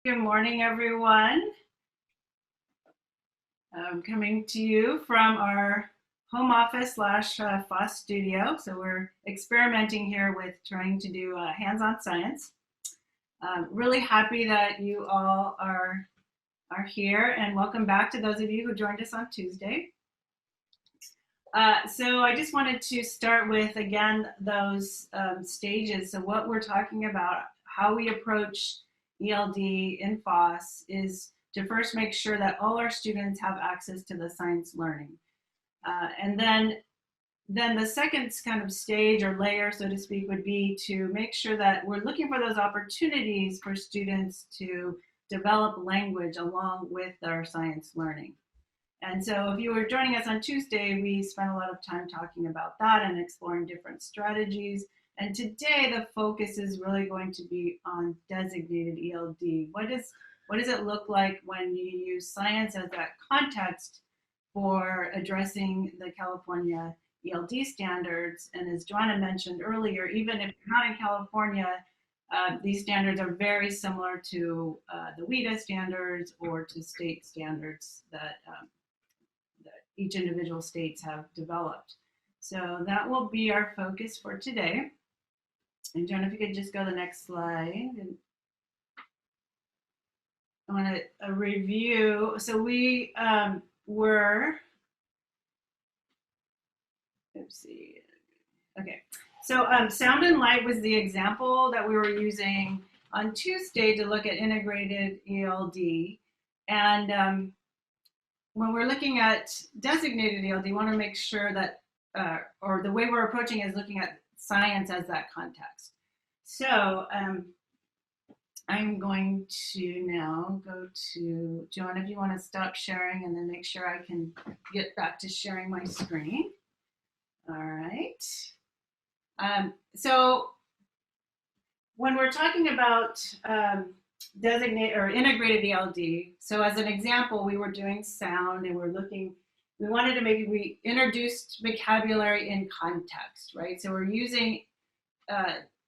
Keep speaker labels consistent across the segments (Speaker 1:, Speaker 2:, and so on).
Speaker 1: Good morning, everyone. I'm coming to you from our home office slash FOSS studio. So we're experimenting here with trying to do hands-on science. Really happy that you all are here, and welcome back to those of you who joined us on Tuesday. So I just wanted to start with, again, those stages. So what we're talking about, how we approach ELD in FOSS is to first make sure that all our students have access to the science learning. And then the second kind of stage or layer, so to speak, would be to make sure that we're looking for those opportunities for students to develop language along with their science learning. And so if you were joining us on Tuesday, we spent a lot of time talking about that and exploring different strategies. And today the focus is really going to be on designated ELD. What does it look like when you use science as that context for addressing the California ELD standards? And as Joanna mentioned earlier, even if you're not in California, these standards are very similar to the WIDA standards or to state standards that each individual states have developed. So that will be our focus for today. And John, if you could just go to the next slide. And I want to review. So we were, let's see. Okay. So sound and light was the example that we were using on Tuesday to look at integrated ELD. And when we're looking at designated ELD, you want to make sure that, or the way we're approaching is looking at science as that context. So I'm going to now go to Joanna, if you want to stop sharing and then make sure I can get back to sharing my screen. All right. So when we're talking about designated or integrated ELD, so as an example, we were doing sound and we wanted to we introduced vocabulary in context, right? So we're using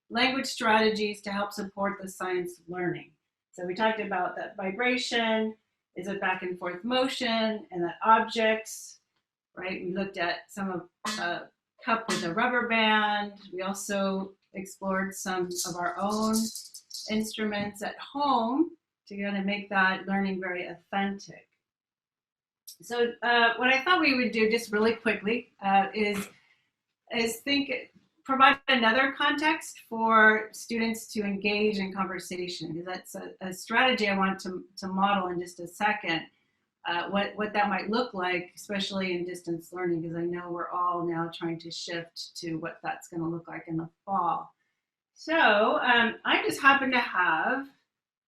Speaker 1: language strategies to help support the science learning. So we talked about that vibration, is it back and forth motion, and that objects, right? We looked at some of a cup with a rubber band. We also explored some of our own instruments at home to kind of make that learning very authentic. So what I thought we would do just really quickly is provide another context for students to engage in conversation, because that's a strategy I want to model in just a second, what that might look like, especially in distance learning, because I know we're all now trying to shift to what that's going to look like in the fall. So I just happen to have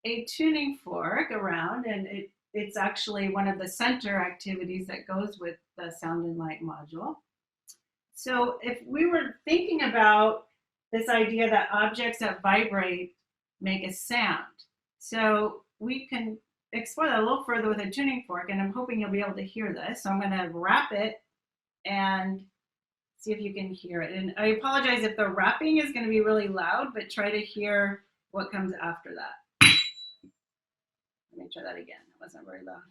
Speaker 1: a tuning fork around, and it's actually one of the center activities that goes with the sound and light module. So if we were thinking about this idea that objects that vibrate make a sound, so we can explore that a little further with a tuning fork, and I'm hoping you'll be able to hear this. So I'm going to wrap it and see if you can hear it. And I apologize if the wrapping is going to be really loud, but try to hear what comes after that. Let me try that again. That wasn't very loud.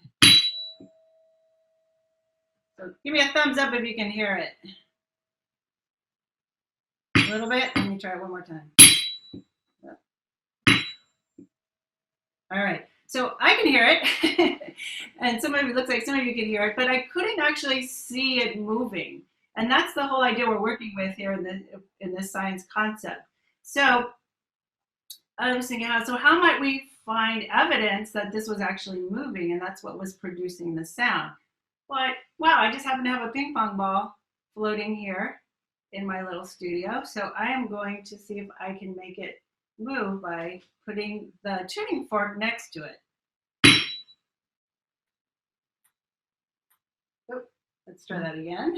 Speaker 1: So give me a thumbs up if you can hear it. A little bit. Let me try it one more time. All right. So I can hear it, and it looks like some of you can hear it, but I couldn't actually see it moving. And that's the whole idea we're working with here in this science concept. So I was thinking, so how might we find evidence that this was actually moving, and that's what was producing the sound? But wow, I just happen to have a ping pong ball floating here in my little studio. So I am going to see if I can make it move by putting the tuning fork next to it. Oh, let's try that again.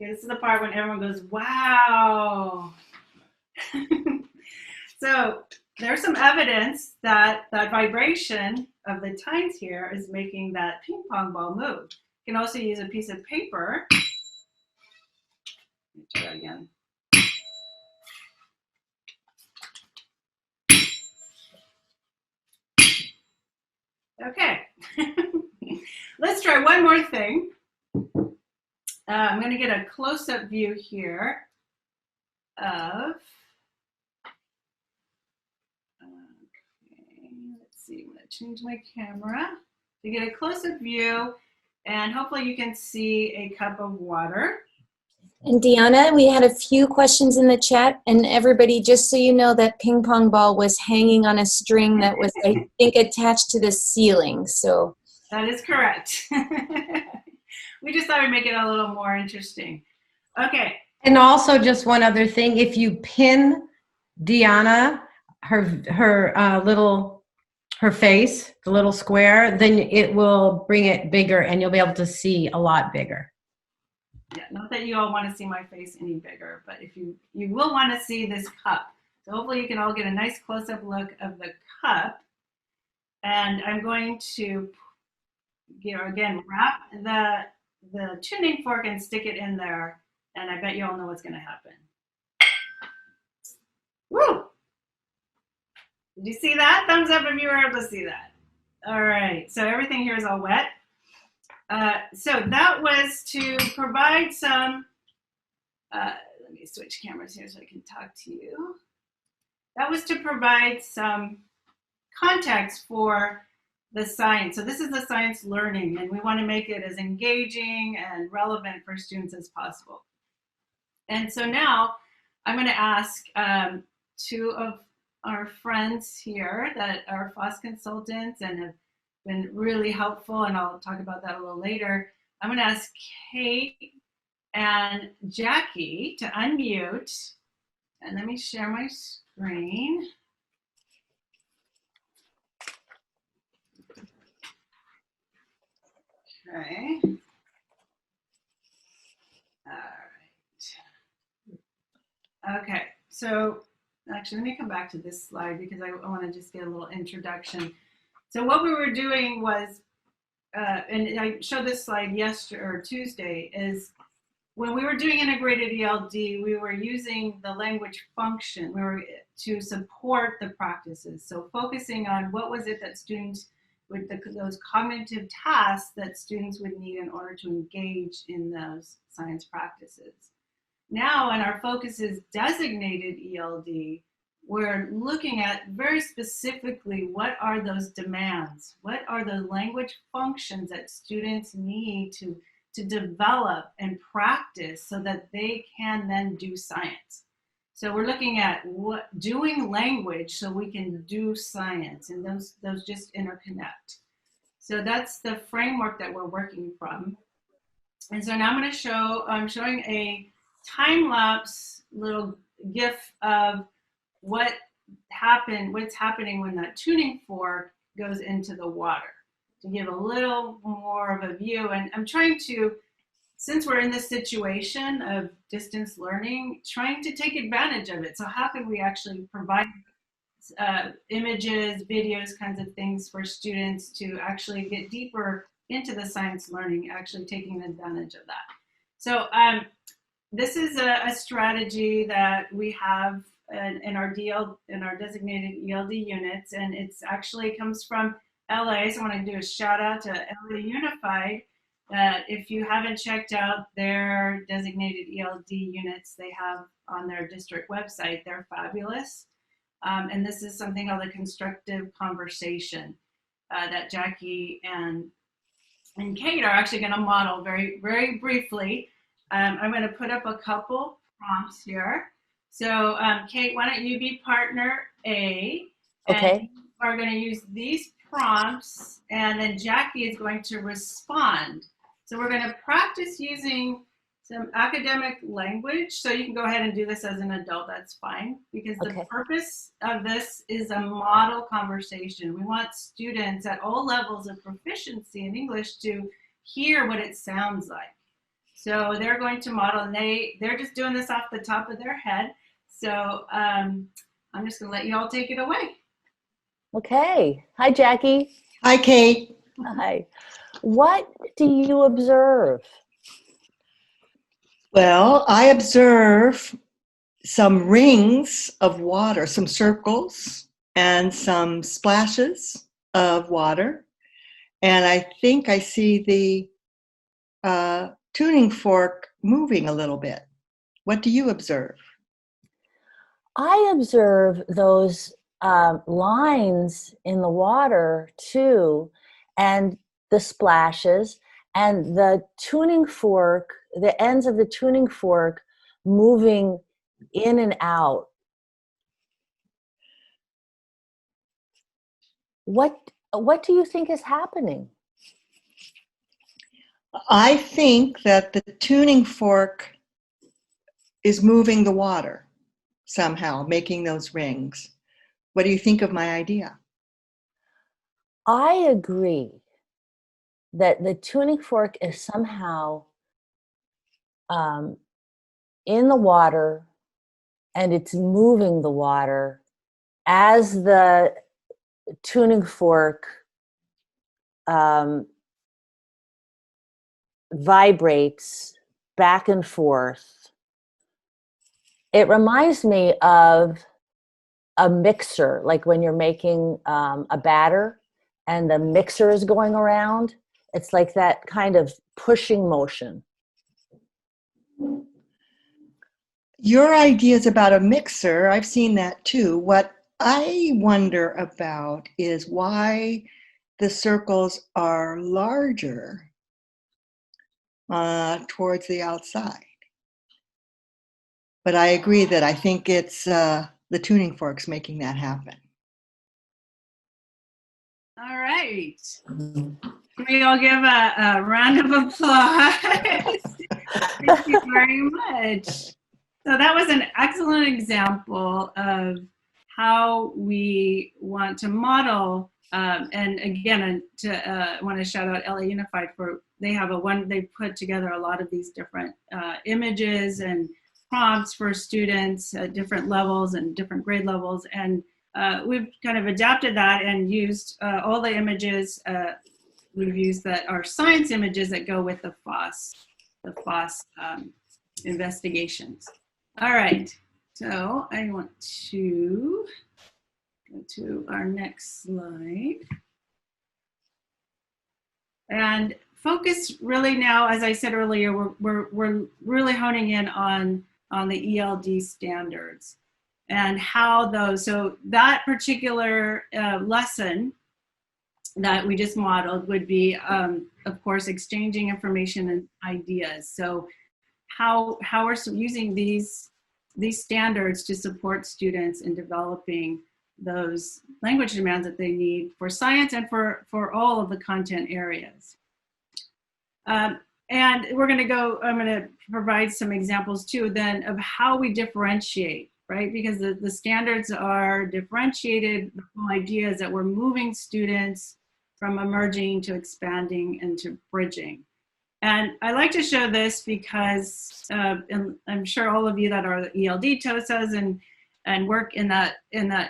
Speaker 1: Okay, this is the part when everyone goes, wow. So there's some evidence that that vibration of the tines here is making that ping pong ball move. You can also use a piece of paper. Let me try that again. Okay. Let's try one more thing. I'm going to get a close-up view here of, okay, let's see, I'm going to change my camera to get a close-up view, and hopefully you can see a cup of water.
Speaker 2: And Deanna, we had a few questions in the chat, and everybody, just so you know, that ping pong ball was hanging on a string that was, I think, attached to the ceiling. So
Speaker 1: that is correct. We just thought we'd make it a little more interesting. Okay.
Speaker 3: And also, just one other thing: if you pin Deanna, her face, the little square, then it will bring it bigger, and you'll be able to see a lot bigger.
Speaker 1: Yeah, not that you all want to see my face any bigger, but if you will want to see this cup. So hopefully you can all get a nice close-up look of the cup. And I'm going to, again, wrap the tuning fork and stick it in there. And I bet you all know what's going to happen. Woo! Did you see that? Thumbs up if you were able to see that. All right, so everything here is all wet. So that was to provide some, let me switch cameras here so I can talk to you. That was to provide some context for the science. So this is the science learning, and we want to make it as engaging and relevant for students as possible. And so now I'm going to ask two of our friends here that are FOSS consultants and have been really helpful, and I'll talk about that a little later. I'm going to ask Kate and Jackie to unmute, and let me share my screen. Okay. All right. Okay, so actually let me come back to this slide because I want to just get a little introduction. So what we were doing was, and I showed this slide yesterday or Tuesday, is when we were doing integrated ELD, we were using the language function to support the practices. So focusing on what was it that students, with those cognitive tasks that students would need in order to engage in those science practices. Now, when our focus is designated ELD, we're looking at very specifically what are those demands, what are the language functions that students need to develop and practice so that they can then do science. So we're looking at doing language so we can do science, and those just interconnect. So that's the framework that we're working from. And so now I'm showing a time-lapse little GIF of what's happening when that tuning fork goes into the water, to give a little more of a view. And I'm trying to, since we're in this situation of distance learning, trying to take advantage of it. So how can we actually provide images, videos, kinds of things for students to actually get deeper into the science learning, actually taking advantage of that. So this is a strategy that we have in our designated ELD units, and it's actually comes from LA. So I want to do a shout out to LA Unified. If you haven't checked out their designated ELD units they have on their district website, they're fabulous. And this is something called a constructive conversation that Jackie and Kate are actually going to model very, very briefly. I'm going to put up a couple prompts here. So Kate, why don't you be partner A?
Speaker 2: okay.
Speaker 1: And we're going to use these prompts, and then Jackie is going to respond. So we're going to practice using some academic language. So you can go ahead and do this as an adult, that's fine, because the purpose of this is a model conversation. We want students at all levels of proficiency in English to hear what it sounds like. So they're going to model, and they're just doing this off the top of their head. So I'm just going to let you all take it away.
Speaker 2: Okay. Hi, Jackie.
Speaker 4: Hi, Kate.
Speaker 2: Hi. What do you observe?
Speaker 4: Well, I observe some rings of water, some circles, and some splashes of water. And I think I see the tuning fork moving a little bit. What do you observe?
Speaker 5: I observe those lines in the water too, and the splashes, and the tuning fork, the ends of the tuning fork moving in and out. What do you think is happening?
Speaker 4: I think that the tuning fork is moving the water somehow, making those rings. What do you think of my idea?
Speaker 5: I agree that the tuning fork is somehow in the water, and it's moving the water as the tuning fork vibrates back and forth. It reminds me of a mixer, like when you're making a batter and the mixer is going around. It's like that kind of pushing motion.
Speaker 4: Your ideas about a mixer, I've seen that too. What I wonder about is why the circles are larger towards the outside. But I agree that I think it's the tuning forks making that happen.
Speaker 1: All right. Can we all give a round of applause? Thank you very much. So that was an excellent example of how we want to model. And again, I want to shout out LA Unified for they put together a lot of these different images and prompts for students at different levels and different grade levels. And we've kind of adapted that and used all the images. We've used that are science images that go with the FOSS investigations. All right, so I want to go to our next slide. And focus really now, as I said earlier, we're really honing in on the ELD standards and how those, so that particular lesson that we just modeled would be, of course, exchanging information and ideas. So how we're using these standards to support students in developing those language demands that they need for science and for all of the content areas. And I'm going to provide some examples too then of how we differentiate, right? Because the standards are differentiated. The whole idea is that we're moving students from emerging to expanding and to bridging. And I like to show this because and I'm sure all of you that are ELD TOSAs and work in that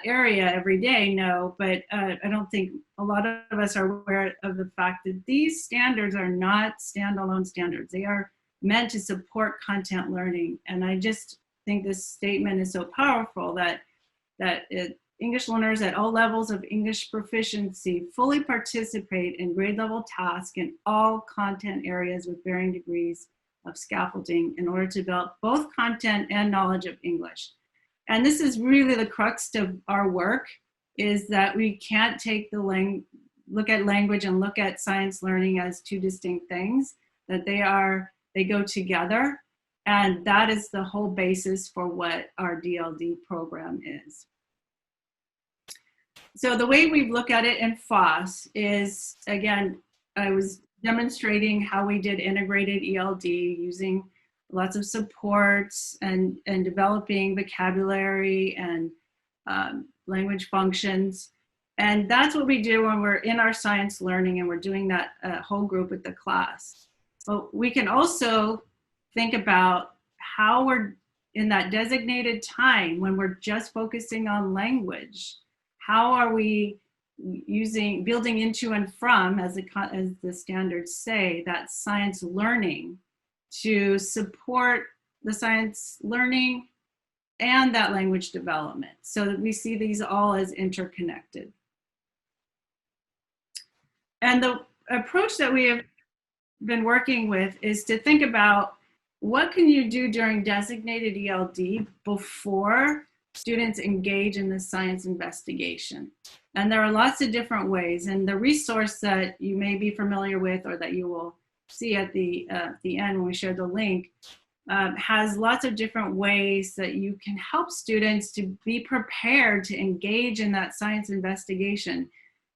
Speaker 1: area every day know, but I don't think a lot of us are aware of the fact that these standards are not standalone standards. They are meant to support content learning. And I just think this statement is so powerful that English learners at all levels of English proficiency fully participate in grade level tasks in all content areas with varying degrees of scaffolding in order to develop both content and knowledge of English. And this is really the crux of our work, is that we can't take look at language and look at science learning as two distinct things, that they go together. And that is the whole basis for what our DLD program is. So the way we look at it in FOSS is, again, I was demonstrating how we did integrated ELD using lots of supports and developing vocabulary and language functions. And that's what we do when we're in our science learning and we're doing that whole group with the class. But we can also think about how we're in that designated time when we're just focusing on language. How are we building into and from, as the standards say, that science learning to support the science learning and that language development, so that we see these all as interconnected. And approach that we have been working with is to think about what can you do during designated ELD before students engage in the science investigation. And there are lots of different ways. And the resource that you may be familiar with or that you will see at the end when we share the link has lots of different ways that you can help students to be prepared to engage in that science investigation.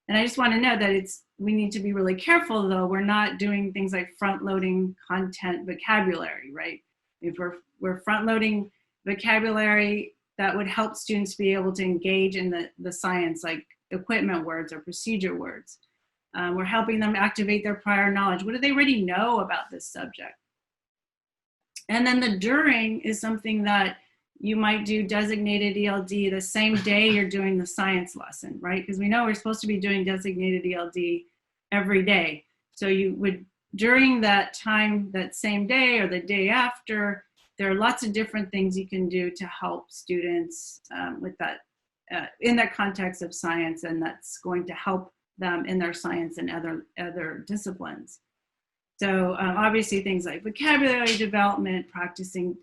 Speaker 1: And I just want to know that we need to be really careful, though. We're not doing things like front-loading content vocabulary, right? If we're front-loading vocabulary that would help students be able to engage in the science, like equipment words or procedure words. We're helping them activate their prior knowledge. What do they already know about this subject? And then the during is something that you might do designated ELD the same day you're doing the science lesson, right? Because we know we're supposed to be doing designated ELD every day. So you would, during that time, that same day or the day after, there are lots of different things you can do to help students with that, in that context of science, and that's going to help them in their science and other disciplines. So obviously things like vocabulary development, practicing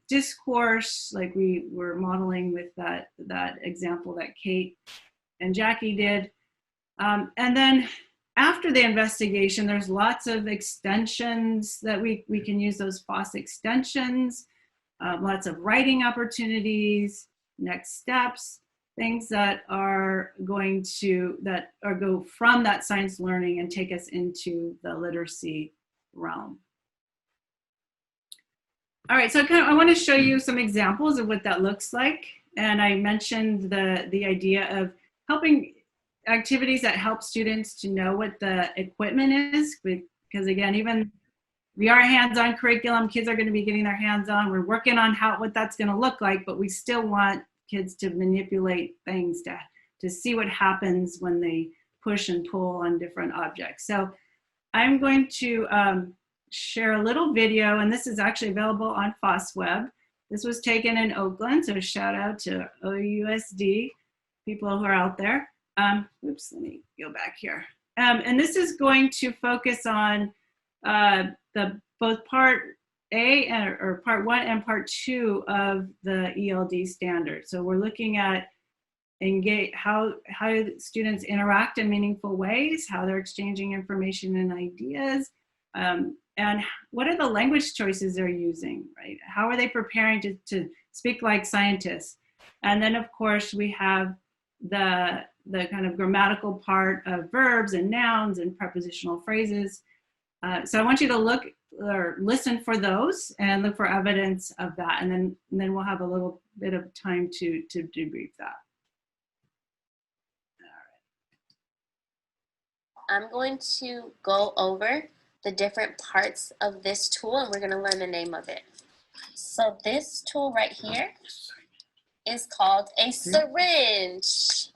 Speaker 1: discourse, like we were modeling with that example that Kate and Jackie did. And then after the investigation, there's lots of extensions that we can use, those FOSS extensions, lots of writing opportunities, next steps, things that are going to, go from that science learning and take us into the literacy realm. All right, so I want to show you some examples of what that looks like. And I mentioned the idea of helping activities that help students to know what the equipment is, because again, even we are hands-on curriculum, kids are going to be getting their hands on, we're working on what that's going to look like, but we still want kids to manipulate things, to see what happens when they push and pull on different objects. So I'm going to share a little video, and this is actually available on FOSS Web. This was taken in Oakland, so shout out to OUSD, people who are out there. Oops, let me go back here. And this is going to focus on both part A or part 1 and part 2 of the ELD standard. So we're looking at how students interact in meaningful ways, how they're exchanging information and ideas, and what are the language choices they're using, right? How are they preparing to speak like scientists? And then of course we have the kind of grammatical part of verbs and nouns and prepositional phrases. So I want you to look or listen for those and look for evidence of that. And then we'll have a little bit of time to debrief that.
Speaker 6: I'm going to go over the different parts of this tool, and we're going to learn the name of it. So this tool right here is called a syringe.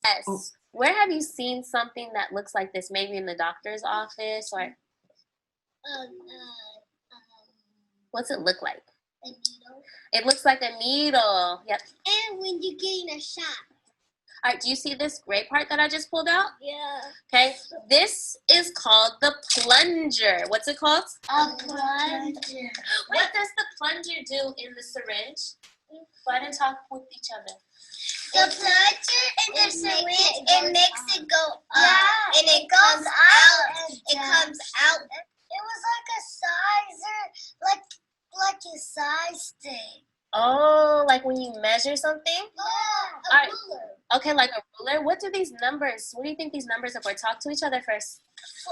Speaker 6: Yes. Where have you seen something that looks like this? Maybe in the doctor's office, or what's it look like?
Speaker 7: A needle.
Speaker 6: It looks like a needle. Yep.
Speaker 7: And when you're getting a shot.
Speaker 6: All right, do you see this gray part that I just pulled out?
Speaker 7: Yeah.
Speaker 6: Okay, this is called the plunger. What's it called?
Speaker 7: A plunger.
Speaker 6: What does the plunger do in the syringe? Go ahead and talk with each other.
Speaker 7: The plunger in the syringe, it makes it go up. And it comes out. It comes out. It was like a sizer, like a size thing.
Speaker 6: Oh, like when you measure something?
Speaker 7: Yeah, a ruler.
Speaker 6: Okay, like a ruler. What do these numbers, what do you think these numbers are for? Talk to each other first.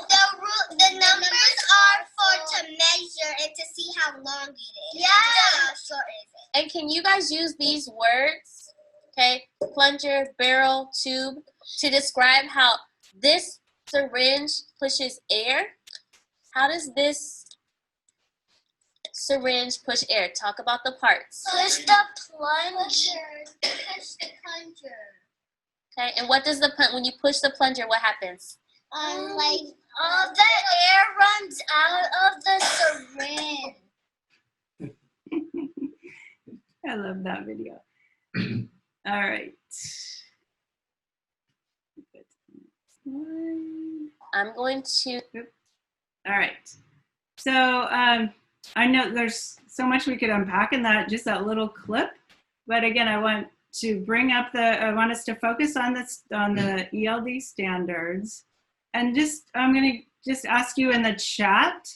Speaker 7: The numbers are for to measure and to see how long it is. Yeah. How short is it?
Speaker 6: And can you guys use these words, okay, plunger, barrel, tube, to describe how this syringe pushes air? How does this syringe push air? Talk about the parts.
Speaker 7: Push the plunger. Push the plunger.
Speaker 6: Okay, and what does when you push the plunger, what happens?
Speaker 7: Like all the air runs out of the syringe.
Speaker 1: I love that video. All right.
Speaker 6: I'm going to.
Speaker 1: All right. So I know there's so much we could unpack in that, just that little clip. But again, I want to bring up I want us to focus on this, on the ELD standards. And I'm going to just ask you in the chat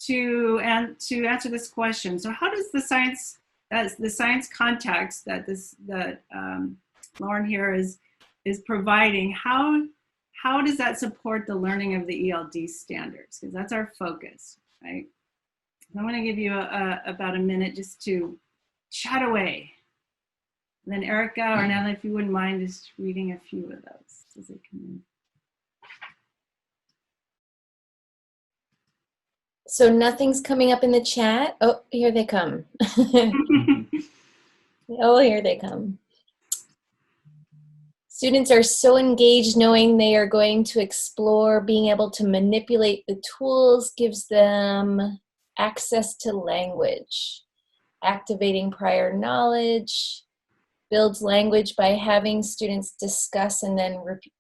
Speaker 1: to answer this question. So how does the science context that Lauren here is providing, how does that support the learning of the ELD standards? Because that's our focus, right? I'm going to give you about a minute just to chat away. And then Erica or Natalie, if you wouldn't mind just reading a few of those as they come in.
Speaker 2: So nothing's coming up in the chat. Oh, here they come. Oh, here they come. Students are so engaged knowing they are going to explore. Being able to manipulate the tools gives them access to language. Activating prior knowledge builds language by having students discuss and then repeat.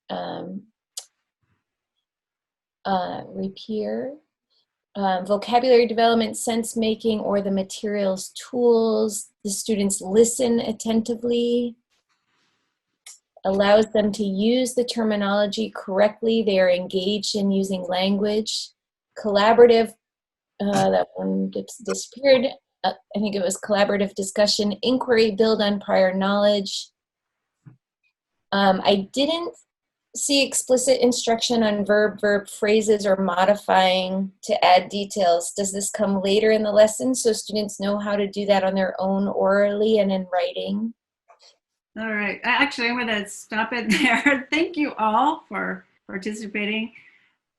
Speaker 2: Vocabulary development, sense making, or the materials tools. The students listen attentively. Allows them to use the terminology correctly. They are engaged in using language. Collaborative, that one disappeared. I think it was collaborative discussion. Inquiry, build on prior knowledge. I didn't see explicit instruction on verb phrases or modifying to add details. Does this come later in the lesson so students know how to do that on their own orally and in writing?
Speaker 1: All right. Actually, I'm going to stop it there. Thank you all for participating.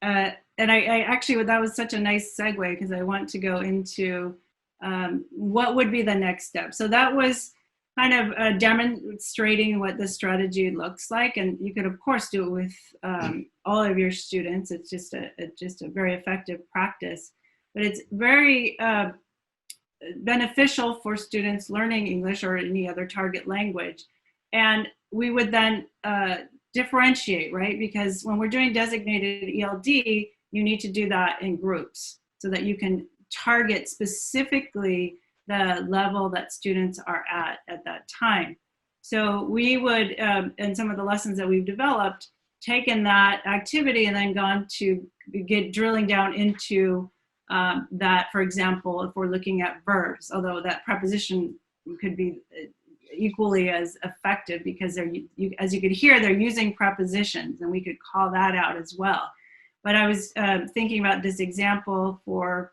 Speaker 1: And I actually, that was such a nice segue because I want to go into what would be the next step. So that was kind of demonstrating what the strategy looks like. And you could, of course, do it with all of your students. It's just a very effective practice. But it's very beneficial for students learning English or any other target language. And we would then differentiate, right? Because when we're doing designated ELD, you need to do that in groups so that you can target specifically the level that students are at that time. So we would, in some of the lessons that we've developed, taken that activity and then gone to drilling down into that, for example, if we're looking at verbs, although that preposition could be equally as effective because as you could hear, they're using prepositions, and we could call that out as well. But I was thinking about this example for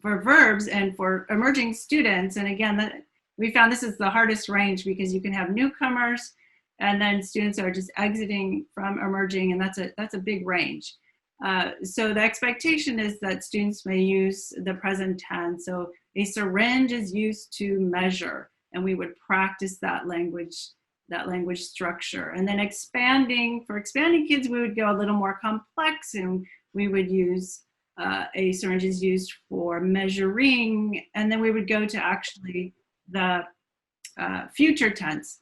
Speaker 1: verbs and for emerging students, and again, we found this is the hardest range because you can have newcomers, and then students are just exiting from emerging, and that's a big range. So the expectation is that students may use the present tense. So a syringe is used to measure, and we would practice that language structure. And then for expanding kids, we would go a little more complex, and we would use a syringe is used for measuring, and then we would go to actually the future tense.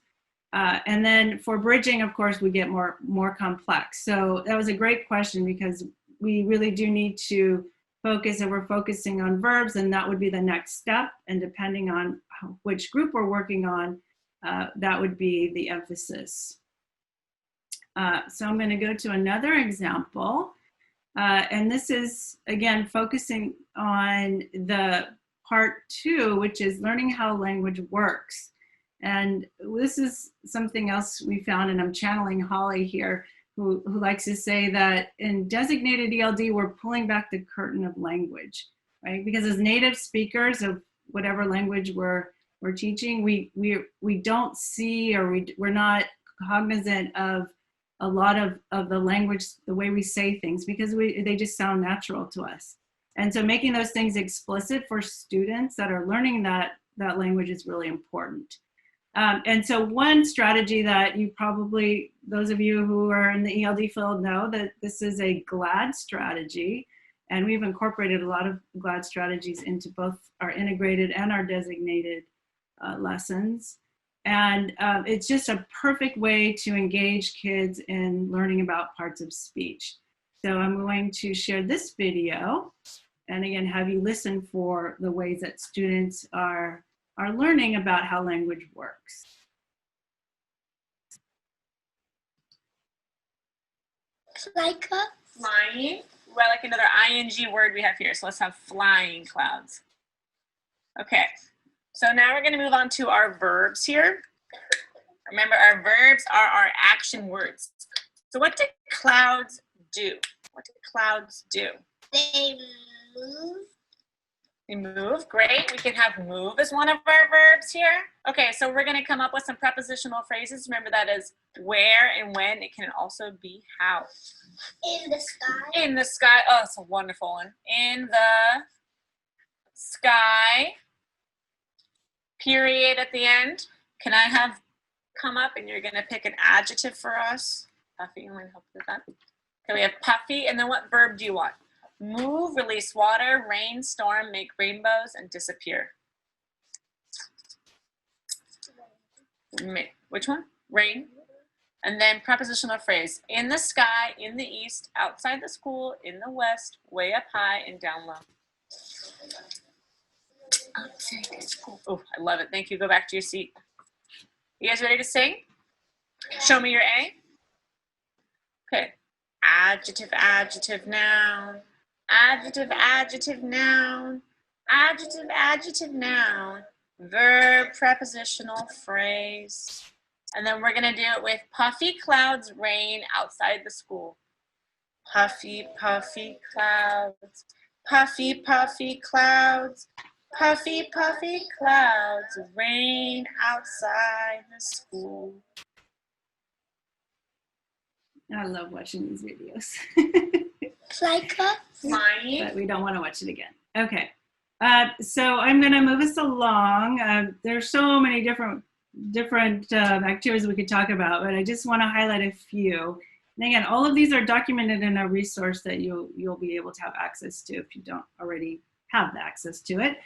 Speaker 1: And then for bridging, of course, we get more complex. So that was a great question because we really do need to focus, and we're focusing on verbs, and that would be the next step. And depending on which group we're working on, that would be the emphasis. So I'm going to go to another example. And this is, again, focusing on the part 2, which is learning how language works. And this is something else we found, and I'm channeling Holly here, who likes to say that in designated ELD, we're pulling back the curtain of language, right? Because as native speakers of whatever language we're teaching, we don't see, or we're not cognizant of a lot of the language, the way we say things, because they just sound natural to us. And so making those things explicit for students that are learning that language is really important. And so one strategy that you probably, those of you who are in the ELD field know that this is a GLAD strategy. And we've incorporated a lot of GLAD strategies into both our integrated and our designated lessons. And it's just a perfect way to engage kids in learning about parts of speech. So I'm going to share this video and again have you listen for the ways that students are learning about how language works.
Speaker 7: Like a
Speaker 8: Flying. Well, like another ing word we have here. So let's have flying clouds. Okay. So now we're going to move on to our verbs here. Remember, our verbs are our action words. So what do clouds do? What do clouds do?
Speaker 7: they move.
Speaker 8: They move. Great. We can have move as one of our verbs here. Okay, so we're going to come up with some prepositional phrases. Remember, that is where and when. It can also be how.
Speaker 7: In the sky.
Speaker 8: In the sky. Oh, it's a wonderful one. In the sky. Period at the end. Can I have come up and you're going to pick an adjective for us? Puffy, you want to help with that? Okay, we have puffy. And then what verb do you want? Move, release water, rain, storm, make rainbows, and disappear. Which one? Rain. And then prepositional phrase. In the sky, in the east, outside the school, in the west, way up high, and down low.
Speaker 7: Outside the school.
Speaker 8: Oh, I love it. Thank you. Go back to your seat. You guys ready to sing? Show me your A. Okay. Adjective, adjective, noun. Adjective, adjective, noun. Adjective, adjective, noun. Verb, prepositional phrase. And then we're going to do it with puffy clouds, rain outside the school. Puffy, puffy clouds. Puffy, puffy clouds. Puffy, puffy clouds, rain outside the school.
Speaker 1: I love watching these videos.
Speaker 7: Like a
Speaker 8: Flying.
Speaker 1: But we don't want to watch it again. Okay. So I'm going to move us along. There's so many different activities we could talk about, but I just want to highlight a few. And again, all of these are documented in a resource that you'll be able to have access to if you don't already have the access to it.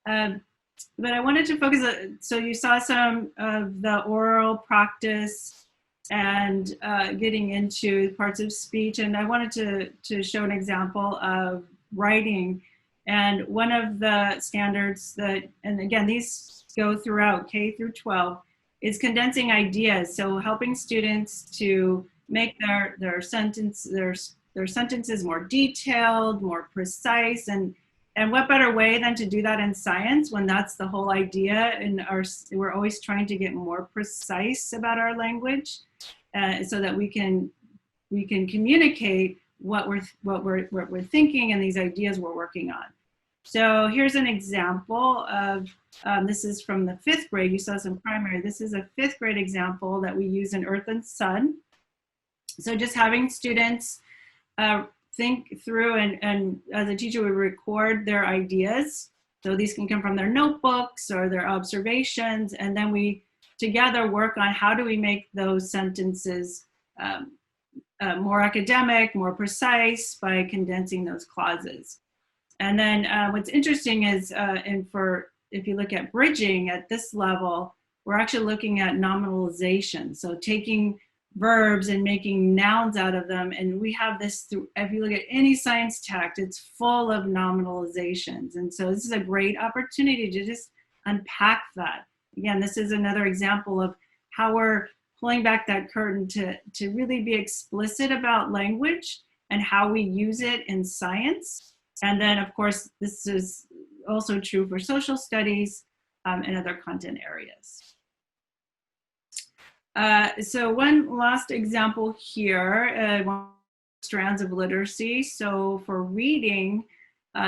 Speaker 1: But I wanted to focus, so you saw some of the oral practice and getting into parts of speech, and I wanted to show an example of writing. And one of the standards that, and again, these go throughout K through 12, is condensing ideas. So helping students to make their sentences more detailed, more precise, and what better way than to do that in science when that's the whole idea? And we're always trying to get more precise about our language, so that we can communicate what we're thinking and these ideas we're working on. So here's an example of this is from the 5th grade. You saw some primary. This is a 5th grade example that we use in Earth and Sun. So just having students think through, and as a teacher, we record their ideas. So these can come from their notebooks or their observations, and then we together work on how do we make those sentences more academic, more precise by condensing those clauses. And then what's interesting is, if you look at bridging at this level, we're actually looking at nominalization. So taking verbs and making nouns out of them. And we have this through, if you look at any science text, it's full of nominalizations. And so this is a great opportunity to just unpack that. Again, this is another example of how we're pulling back that curtain to really be explicit about language and how we use it in science. And then, of course, this is also true for social studies and other content areas. So one last example here, strands of literacy. So for reading,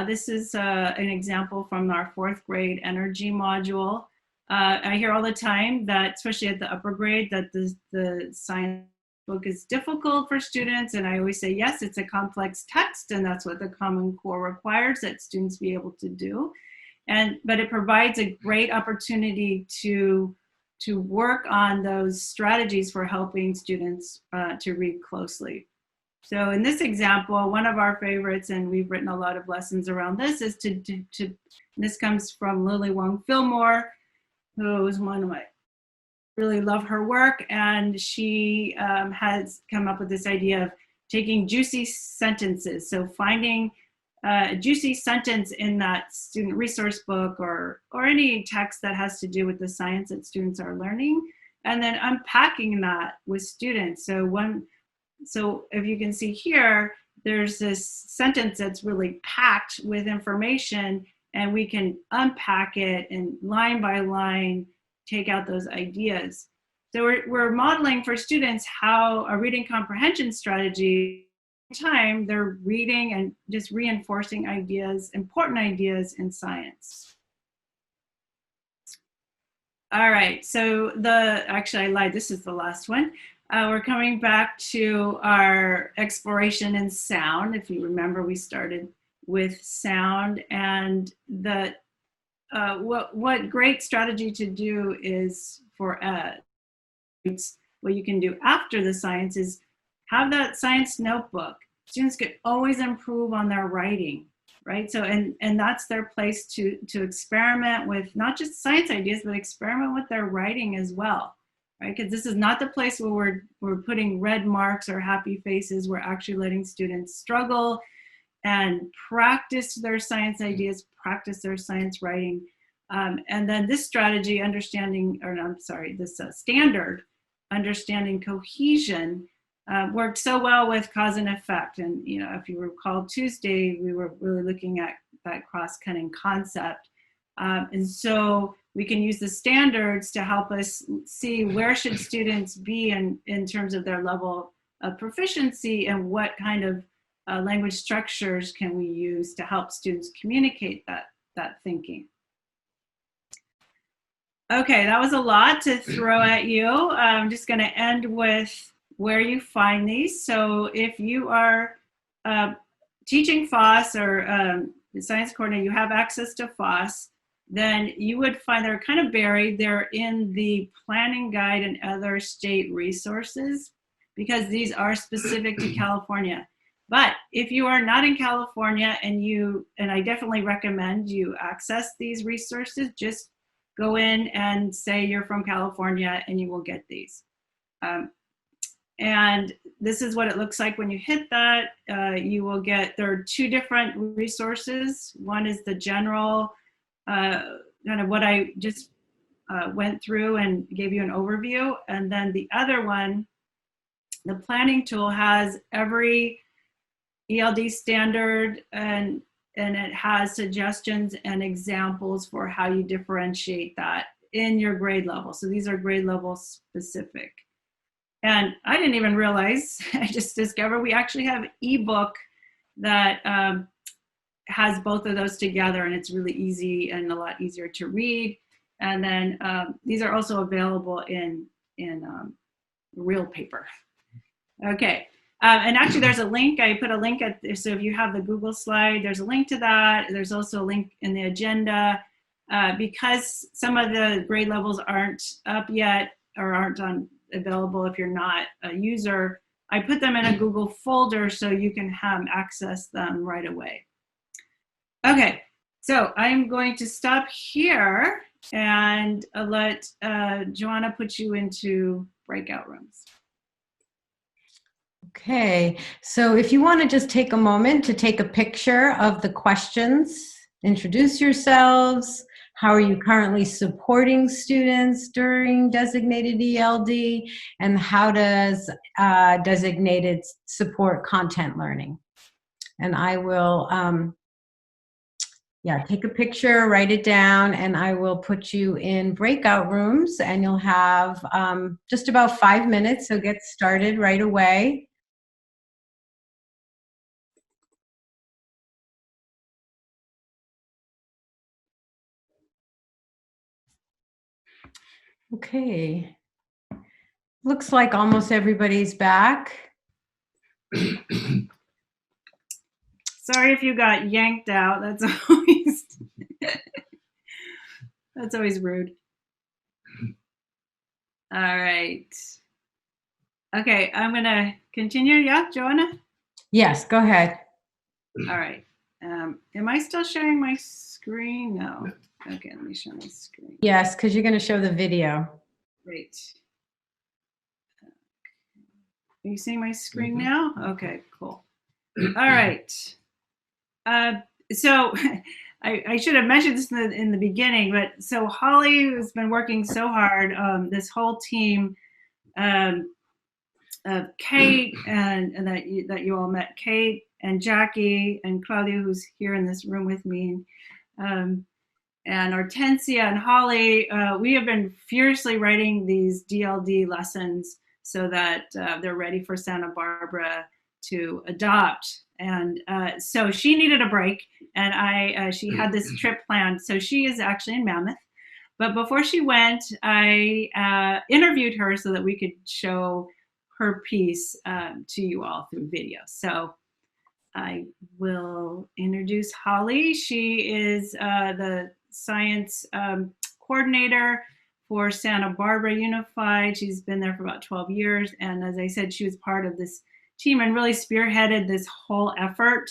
Speaker 1: this is an example from our 4th grade energy module. I hear all the time that, especially at the upper grade, that the science book is difficult for students. And I always say, yes, it's a complex text, and that's what the Common Core requires that students be able to do. But it provides a great opportunity to work on those strategies for helping students to read closely. So in this example, one of our favorites, and we've written a lot of lessons around this, is this comes from Lily Wong Fillmore, who is one of my, really love her work, and she has come up with this idea of taking juicy sentences. So finding a juicy sentence in that student resource book or any text that has to do with the science that students are learning, and then unpacking that with students. So if you can see here, there's this sentence that's really packed with information, and we can unpack it and line by line take out those ideas. So we're modeling for students how a reading comprehension strategy, time they're reading and just reinforcing ideas, important ideas in science. All right, so actually I lied, this is the last one. We're coming back to our exploration in sound. If you remember, we started with sound, and what great strategy to do is for what you can do after the science is have that science notebook. Students could always improve on their writing, right? So, and that's their place to experiment with not just science ideas, but experiment with their writing as well, right? Because this is not the place where we're putting red marks or happy faces. We're actually letting students struggle and practice their science ideas, practice their science writing. And then this strategy, this standard, understanding cohesion, worked so well with cause and effect. And if you recall Tuesday, we were really looking at that cross-cutting concept. And so we can use the standards to help us see where should students be in terms of their level of proficiency, and what kind of language structures can we use to help students communicate that thinking. Okay, that was a lot to throw at you. I'm just going to end with where you find these. So if you are teaching FOSS or science coordinator, you have access to FOSS, then you would find they're kind of buried. They're in the planning guide and other state resources, because these are specific to California. But if you are not in California, and I definitely recommend you access these resources, just go in and say you're from California and you will get these. And this is what it looks like when you hit that. You will get, there are two different resources. One is the general, kind of what I just went through and gave you an overview. And then the other one, the planning tool, has every ELD standard, and it has suggestions and examples for how you differentiate that in your grade level. So these are grade level specific. And I didn't even realize, I just discovered we actually have ebook that has both of those together, and it's really easy and a lot easier to read. And then these are also available in real paper. Okay. And actually there's a link, I put a link so if you have the Google slide, there's a link to that. There's also a link in the agenda. Because some of the grade levels aren't up yet, or aren't available if you're not a user, I put them in a Google folder so you can access them right away. Okay, so I'm going to stop here and let Joanna put you into breakout rooms.
Speaker 3: Okay, so if you want to just take a moment to take a picture of the questions, introduce yourselves, how are you currently supporting students during designated ELD, and how does designated support content learning? And I will, take a picture, write it down, and I will put you in breakout rooms, and you'll have just about 5 minutes, so get started right away. Okay, looks like almost everybody's back.
Speaker 1: Sorry if you got yanked out. That's always rude. All right. Okay, I'm gonna continue. Yeah, Joanna?
Speaker 3: Yes, go ahead.
Speaker 1: All right. Am I still sharing my screen? No. Okay, let me show my screen.
Speaker 3: Yes, because you're going to show the video.
Speaker 1: Great. Are you seeing my screen now? Okay, cool. All right. So I should have mentioned this in the beginning, but so Holly has been working so hard. This whole team, Kate and that you all met, Kate and Jackie and Claudia, who's here in this room with me, and Hortensia and Holly, we have been furiously writing these DLD lessons so that they're ready for Santa Barbara to adopt. And so she needed a break, and she had this trip planned. So she is actually in Mammoth. But before she went, I interviewed her so that we could show her piece to you all through video. So I will introduce Holly. She is the science coordinator for Santa Barbara Unified. She's been there for about 12 years. And as I said, she was part of this team and really spearheaded this whole effort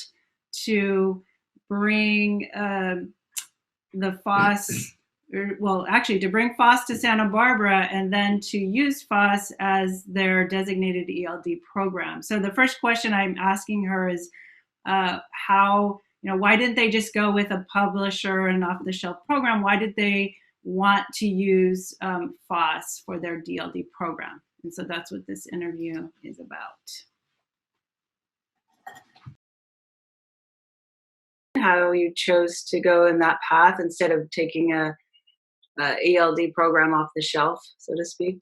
Speaker 1: to bring the FOSS, to bring FOSS to Santa Barbara and then to use FOSS as their designated ELD program. So the first question I'm asking her is, why didn't they just go with a publisher and off-the-shelf program? Why did they want to use FOSS for their DLD program? And so that's what this interview is about. How you chose to go in that path instead of taking a ELD program off the shelf, so to speak?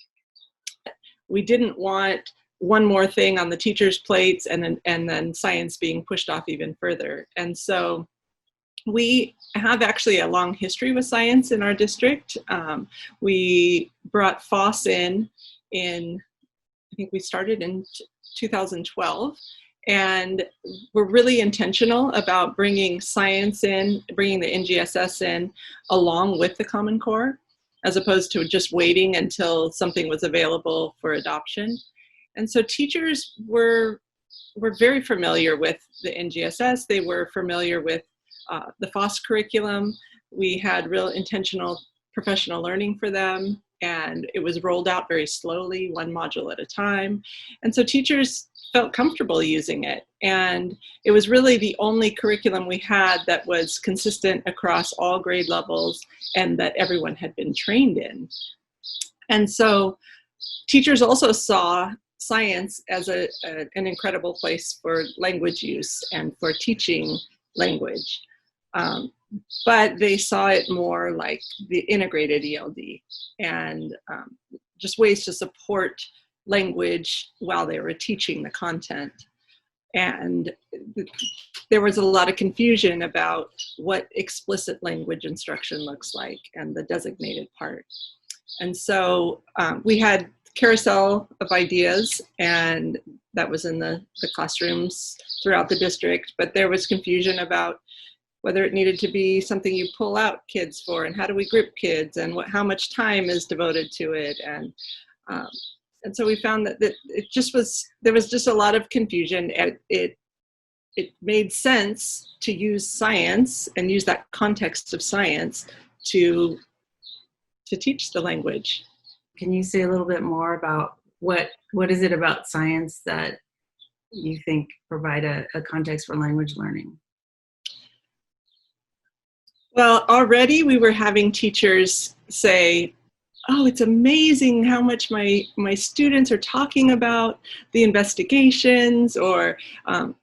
Speaker 9: We didn't want one more thing on the teachers' plates and then science being pushed off even further. And so we have actually a long history with science in our district. We brought FOSS in, I think we started in 2012. And we're really intentional about bringing science in, bringing the NGSS in along with the Common Core, as opposed to just waiting until something was available for adoption. And so teachers were very familiar with the NGSS. They were familiar with the FOSS curriculum. We had real intentional professional learning for them, and it was rolled out very slowly, one module at a time. And so teachers felt comfortable using it. And it was really the only curriculum we had that was consistent across all grade levels and that everyone had been trained in. And so teachers also saw science as an incredible place for language use and for teaching language. But they saw it more like the integrated ELD and just ways to support language while they were teaching the content. And there was a lot of confusion about what explicit language instruction looks like and the designated part. And so we had carousel of ideas, and that was in the classrooms throughout the district, but there was confusion about whether it needed to be something you pull out kids for, and how do we group kids, and how much time is devoted to it. And so we found that there was just a lot of confusion. It made sense to use science and use that context of science to teach the language.
Speaker 1: Can you say a little bit more about what is it about science that you think provide a context for language learning?
Speaker 9: Well, already we were having teachers say, oh, it's amazing how much my students are talking about the investigations, or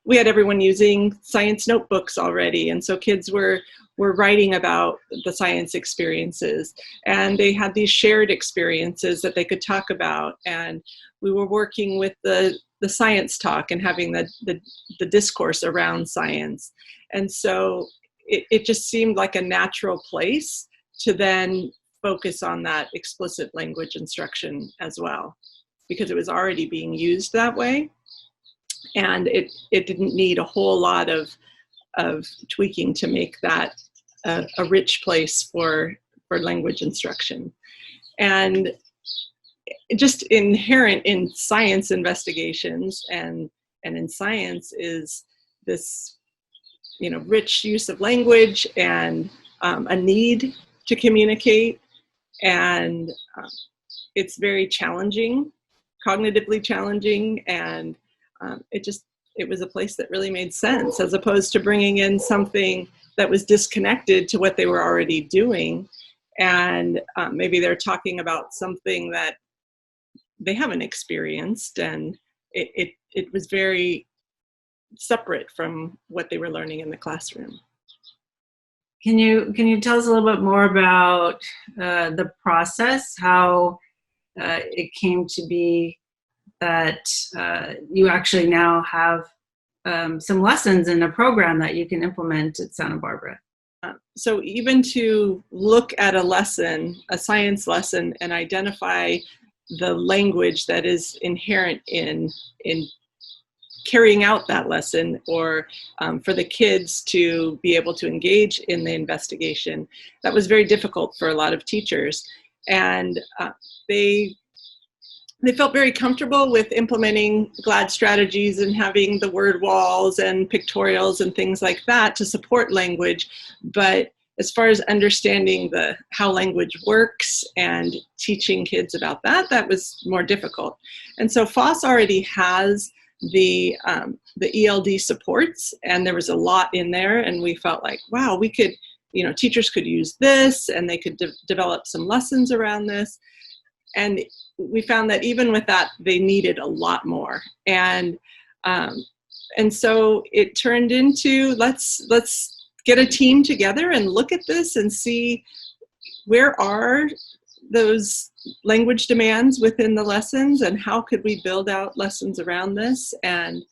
Speaker 9: we had everyone using science notebooks already. And so kids were writing about the science experiences, and they had these shared experiences that they could talk about. And we were working with the science talk and having the discourse around science. And so it just seemed like a natural place to then focus on that explicit language instruction as well, because it was already being used that way. And it didn't need a whole lot of tweaking to make that a rich place for language instruction. And just inherent in science investigations and in science is this, rich use of language and a need to communicate, and it's very challenging, cognitively challenging, and it was a place that really made sense, as opposed to bringing in something that was disconnected to what they were already doing. And maybe they're talking about something that they haven't experienced, and it was very separate from what they were learning in the classroom.
Speaker 1: Can you tell us a little bit more about the process, how it came to be that you actually now have some lessons in a program that you can implement at Santa Barbara?
Speaker 9: So even to look at a lesson, a science lesson, and identify the language that is inherent in carrying out that lesson, or for the kids to be able to engage in the investigation, that was very difficult for a lot of teachers. And they felt very comfortable with implementing GLAD strategies and having the word walls and pictorials and things like that to support language. But as far as understanding how language works and teaching kids about that, that was more difficult. And so FOSS already has the ELD supports, and there was a lot in there, and we felt like, wow, we could, teachers could use this, and they could develop some lessons around this. And we found that even with that, they needed a lot more. And so it turned into, let's get a team together and look at this and see where are those language demands within the lessons, and how could we build out lessons around this. And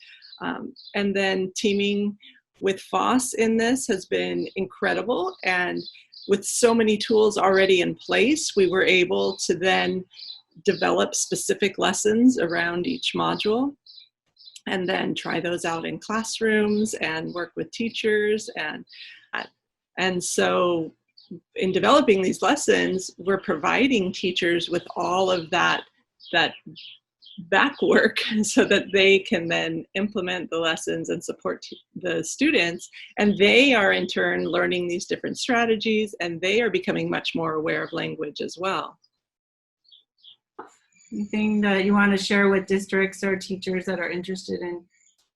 Speaker 9: then teaming with FOSS in this has been incredible. And with so many tools already in place, we were able to then develop specific lessons around each module, and then try those out in classrooms and work with teachers. And so in developing these lessons, we're providing teachers with all of that back work so that they can then implement the lessons and support the students. And they are in turn learning these different strategies, and they are becoming much more aware of language as well.
Speaker 1: Anything that you want to share with districts or teachers that are interested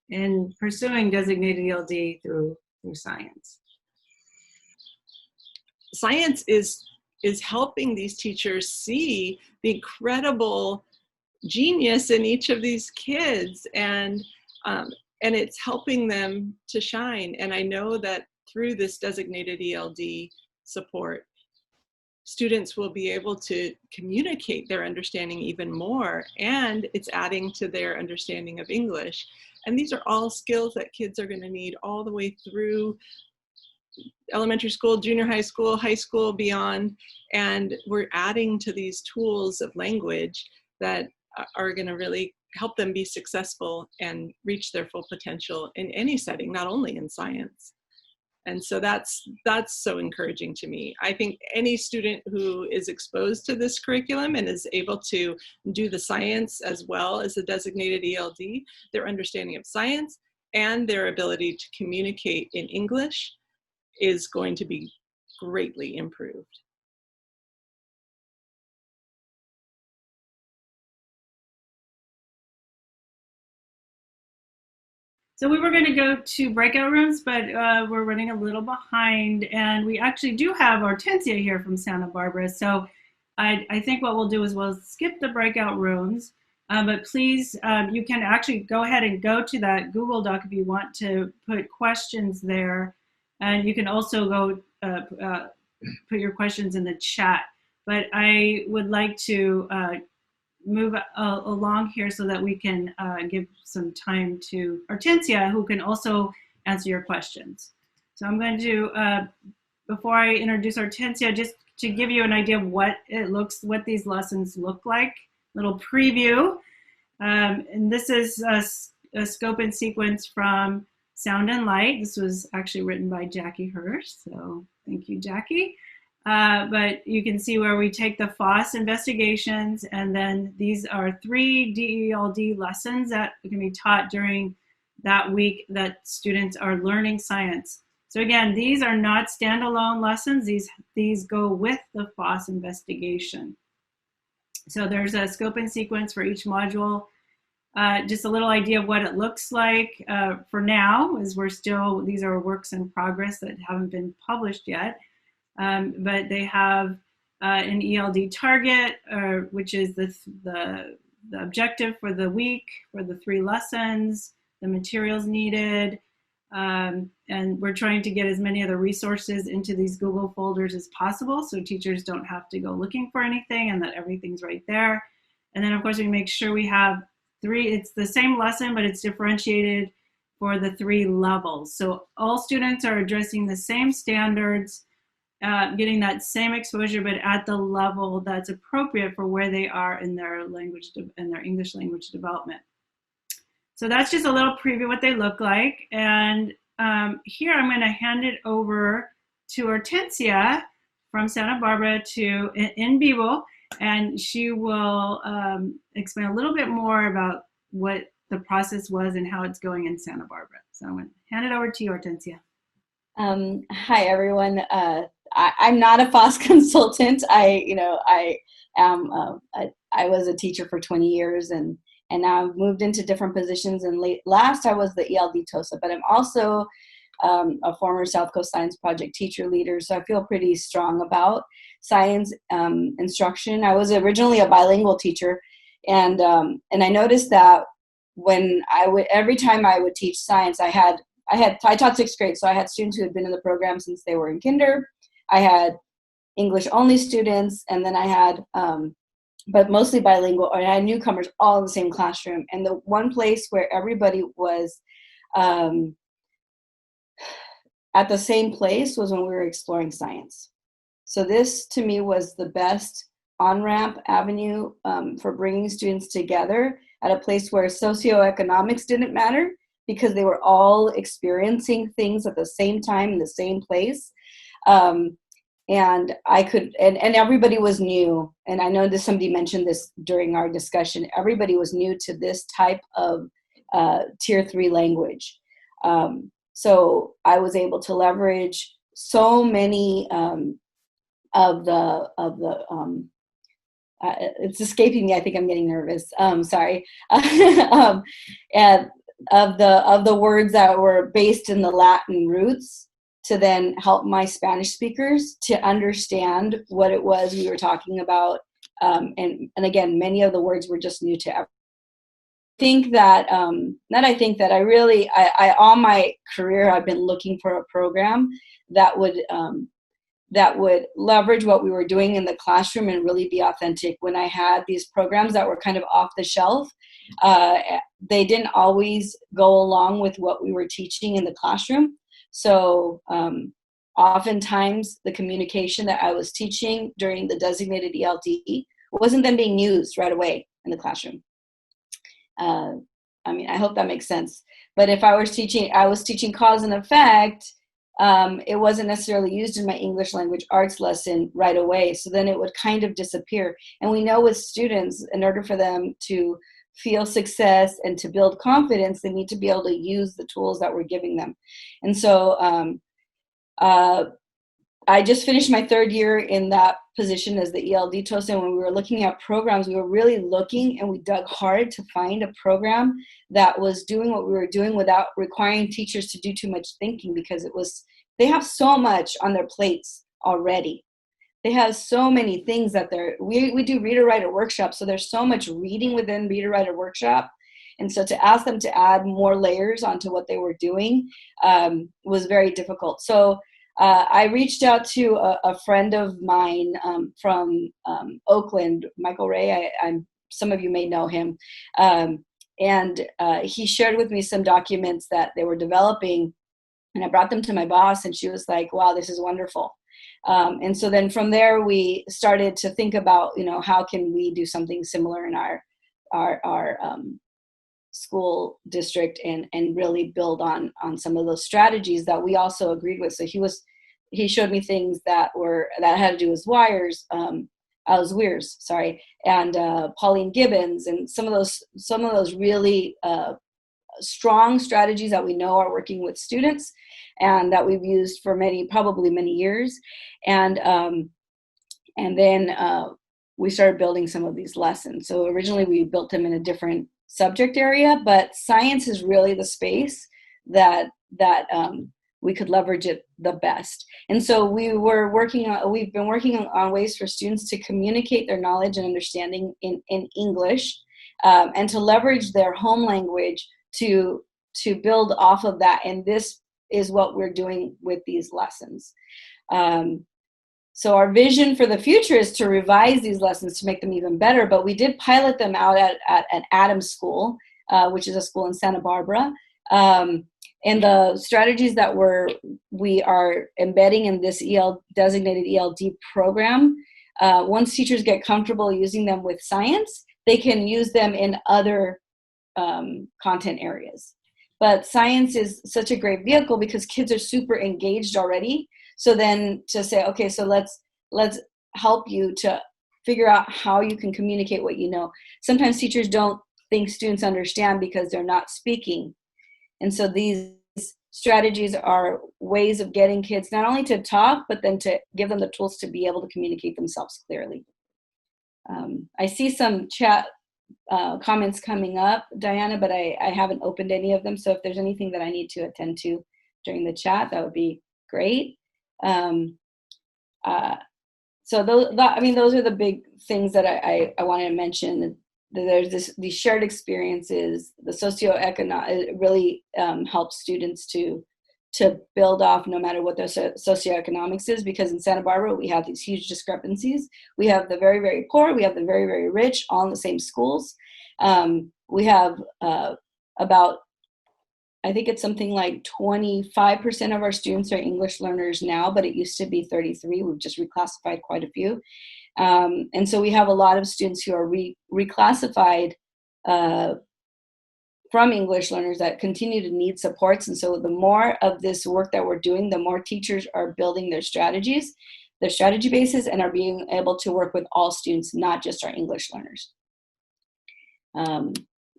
Speaker 1: in pursuing designated ELD through science?
Speaker 9: Science is helping these teachers see the incredible genius in each of these kids, and it's helping them to shine. And I know that through this designated ELD support, students will be able to communicate their understanding even more, and it's adding to their understanding of English. And these are all skills that kids are going to need all the way through elementary school, junior high school, beyond. And we're adding to these tools of language that are going to really help them be successful and reach their full potential in any setting, not only in science. And so that's so encouraging to me. I think any student who is exposed to this curriculum and is able to do the science as well as the designated ELD, their understanding of science and their ability to communicate in English is going to be greatly improved.
Speaker 1: So we were going to go to breakout rooms, but we're running a little behind, and we actually do have Hortensia here from Santa Barbara. So I think what we'll do is we'll skip the breakout rooms, but please, you can actually go ahead and go to that Google Doc if you want to put questions there. And you can also go put your questions in the chat. But I would like to move along here so that we can give some time to Hortensia, who can also answer your questions. So I'm going to, before I introduce Hortensia, just to give you an idea of what these lessons look like, little preview. And this is a scope and sequence from Sound and Light. This was actually written by Jackie Hurst, so thank you, Jackie. But you can see where we take the FOSS investigations, and then these are 3 DELD lessons that can be taught during that week that students are learning science. So again, these are not standalone lessons. These go with the FOSS investigation. So there's a scope and sequence for each module. Just a little idea of what it looks like for now, as these are works in progress that haven't been published yet. But they have an ELD target, which is the objective for the week, for the 3 lessons, the materials needed, and we're trying to get as many of the resources into these Google folders as possible so teachers don't have to go looking for anything and that everything's right there. And then of course we make sure we have 3, it's the same lesson, but it's differentiated for the 3 levels. So all students are addressing the same standards, getting that same exposure, but at the level that's appropriate for where they are in their English language development. So that's just a little preview of what they look like. And here I'm going to hand it over to Hortensia from Santa Barbara in vivo, and she will explain a little bit more about what the process was and how it's going in Santa Barbara. So I'm going to hand it over to you, Hortensia.
Speaker 10: Hi, everyone. I'm not a FOSS consultant. I was a teacher for 20 years and now I've moved into different positions. And last I was the ELD TOSA, but I'm also a former South Coast Science Project teacher leader. So I feel pretty strong about science instruction. I was originally a bilingual teacher, and I noticed that when every time I would teach science, I taught 6th grade, so I had students who had been in the program since they were in kinder. I had English only students, and then I had, but mostly bilingual, and I had newcomers all in the same classroom. And the one place where everybody was at the same place was when we were exploring science. So this, to me, was the best on-ramp avenue for bringing students together at a place where socioeconomics didn't matter, because they were all experiencing things at the same time in the same place. And I could, and everybody was new. And I know that somebody mentioned this during our discussion. Everybody was new to this type of tier 3 language. So I was able to leverage so many of the it's escaping me. I think I'm getting nervous. Sorry. And of the words that were based in the Latin roots, to then help my Spanish speakers to understand what it was we were talking about. And again, many of the words were just new to everyone. I all my career, I've been looking for a program that would leverage what we were doing in the classroom and really be authentic. When I had these programs that were kind of off the shelf, they didn't always go along with what we were teaching in the classroom. So oftentimes the communication that I was teaching during the designated ELD wasn't then being used right away in the classroom. I mean, I hope that makes sense. But if I was teaching cause and effect, it wasn't necessarily used in my English language arts lesson right away. So then it would kind of disappear. And we know with students, in order for them to feel success and to build confidence, they need to be able to use the tools that we're giving them. And so I just finished my 3rd year in that position as the ELD TOSA. And when we were looking at programs, we were really looking, and we dug hard to find a program that was doing what we were doing without requiring teachers to do too much thinking, because they have so much on their plates already. They have so many things that we do reader-writer workshops, so there's so much reading within reader-writer workshop. And so to ask them to add more layers onto what they were doing was very difficult. So I reached out to a friend of mine from Oakland, Michael Ray. Some of you may know him. And he shared with me some documents that they were developing, and I brought them to my boss, and she was like, wow, this is wonderful. And so then from there, we started to think about, how can we do something similar in our school district and really build on some of those strategies that we also agreed with. So he showed me things that had to do with weirs, and Pauline Gibbons, and some of those really strong strategies that we know are working with students. and that we've used for probably many years. And then we started building some of these lessons. So originally we built them in a different subject area, but science is really the space that we could leverage it the best. And so we've been working on ways for students to communicate their knowledge and understanding in English, and to leverage their home language to build off of that. And this is what we're doing with these lessons. So our vision for the future is to revise these lessons to make them even better, but we did pilot them out at an Adams School, which is a school in Santa Barbara. And the strategies that we are embedding in this designated ELD program, once teachers get comfortable using them with science, they can use them in other content areas. But science is such a great vehicle because kids are super engaged already. So then to say, okay, so let's help you to figure out how you can communicate what you know. Sometimes teachers don't think students understand because they're not speaking. And so these strategies are ways of getting kids not only to talk, but then to give them the tools to be able to communicate themselves clearly. I see some chat comments coming up, Diana, but I haven't opened any of them. So if there's anything that I need to attend to during the chat, that would be great. So those are the big things that I wanted to mention. There's these shared experiences. The socioeconomic, it really helps students to build off no matter what their socioeconomics is, because in Santa Barbara we have these huge discrepancies. We have the very, very poor, we have the very, very rich, all in the same schools. We have about, I think it's something like 25% of our students are English learners now, but it used to be 33. We've just reclassified quite a few. And so we have a lot of students who are reclassified from English learners that continue to need supports. And so the more of this work that we're doing, the more teachers are building their strategy bases, and are being able to work with all students, not just our English learners.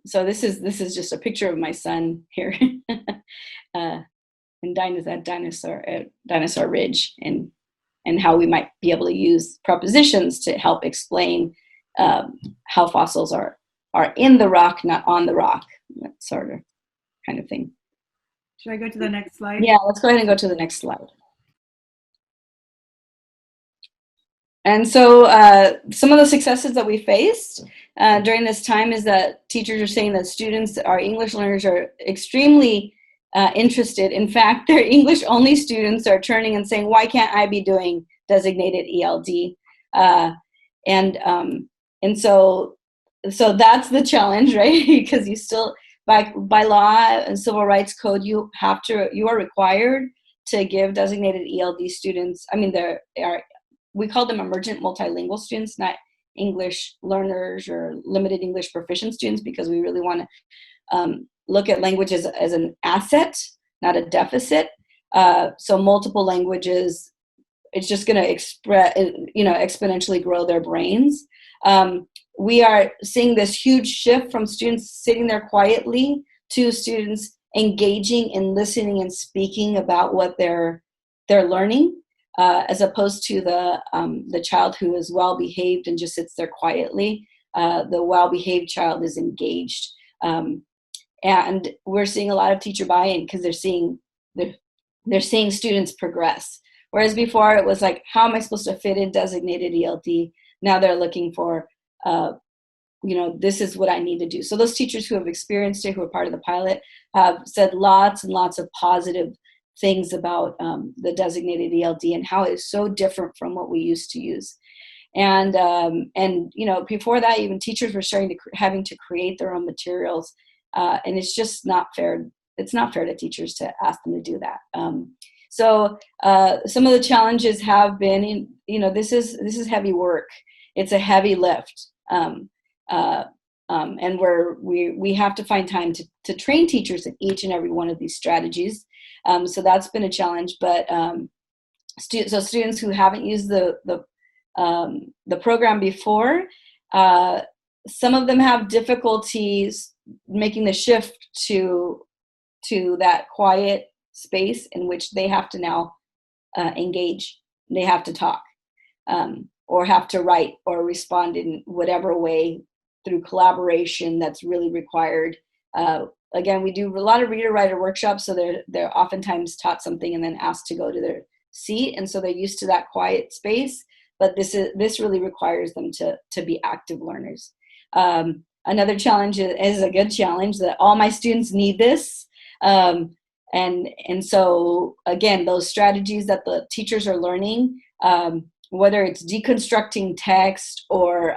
Speaker 10: So this is just a picture of my son here, and Dinosaur Ridge, and how we might be able to use propositions to help explain how fossils are in the rock, not on the rock, that sort of kind of thing.
Speaker 1: Should I go to the next slide?
Speaker 10: Yeah, let's go ahead and go to the next slide. And so some of the successes that we faced during this time is that teachers are saying that our English learners are extremely interested. In fact, their English only students are turning and saying, why can't I be doing designated ELD? And so that's the challenge, right? Because you still, by law and civil rights code, you are required to give designated ELD students, we call them emergent multilingual students, not English learners or limited English proficient students, because we really want to look at language as an asset, not a deficit. So multiple languages, it's just going to exponentially grow their brains. We are seeing this huge shift from students sitting there quietly to students engaging and listening and speaking about what they're learning. As opposed to the child who is well behaved and just sits there quietly. The well behaved child is engaged, and we're seeing a lot of teacher buy-in because they're seeing students progress. Whereas before it was like, how am I supposed to fit in designated ELD? Now they're looking for, this is what I need to do. So those teachers who have experienced it, who are part of the pilot, have said lots and lots of positive things about the designated ELD and how it is so different from what we used to use. And before that, even teachers were having to create their own materials, and it's just not fair. It's not fair to teachers to ask them to do that. So some of the challenges have been, this is heavy work. It's a heavy lift, and we have to find time to train teachers in each and every one of these strategies. So that's been a challenge, but students who haven't used the program before, some of them have difficulties making the shift to that quiet space in which they have to now engage. They have to talk, or have to write or respond in whatever way through collaboration that's really required. Again, we do a lot of reader-writer workshops, so they're oftentimes taught something and then asked to go to their seat, and so they're used to that quiet space. But this really requires them to be active learners. Another challenge is a good challenge that all my students need this. And so again, those strategies that the teachers are learning, whether it's deconstructing text or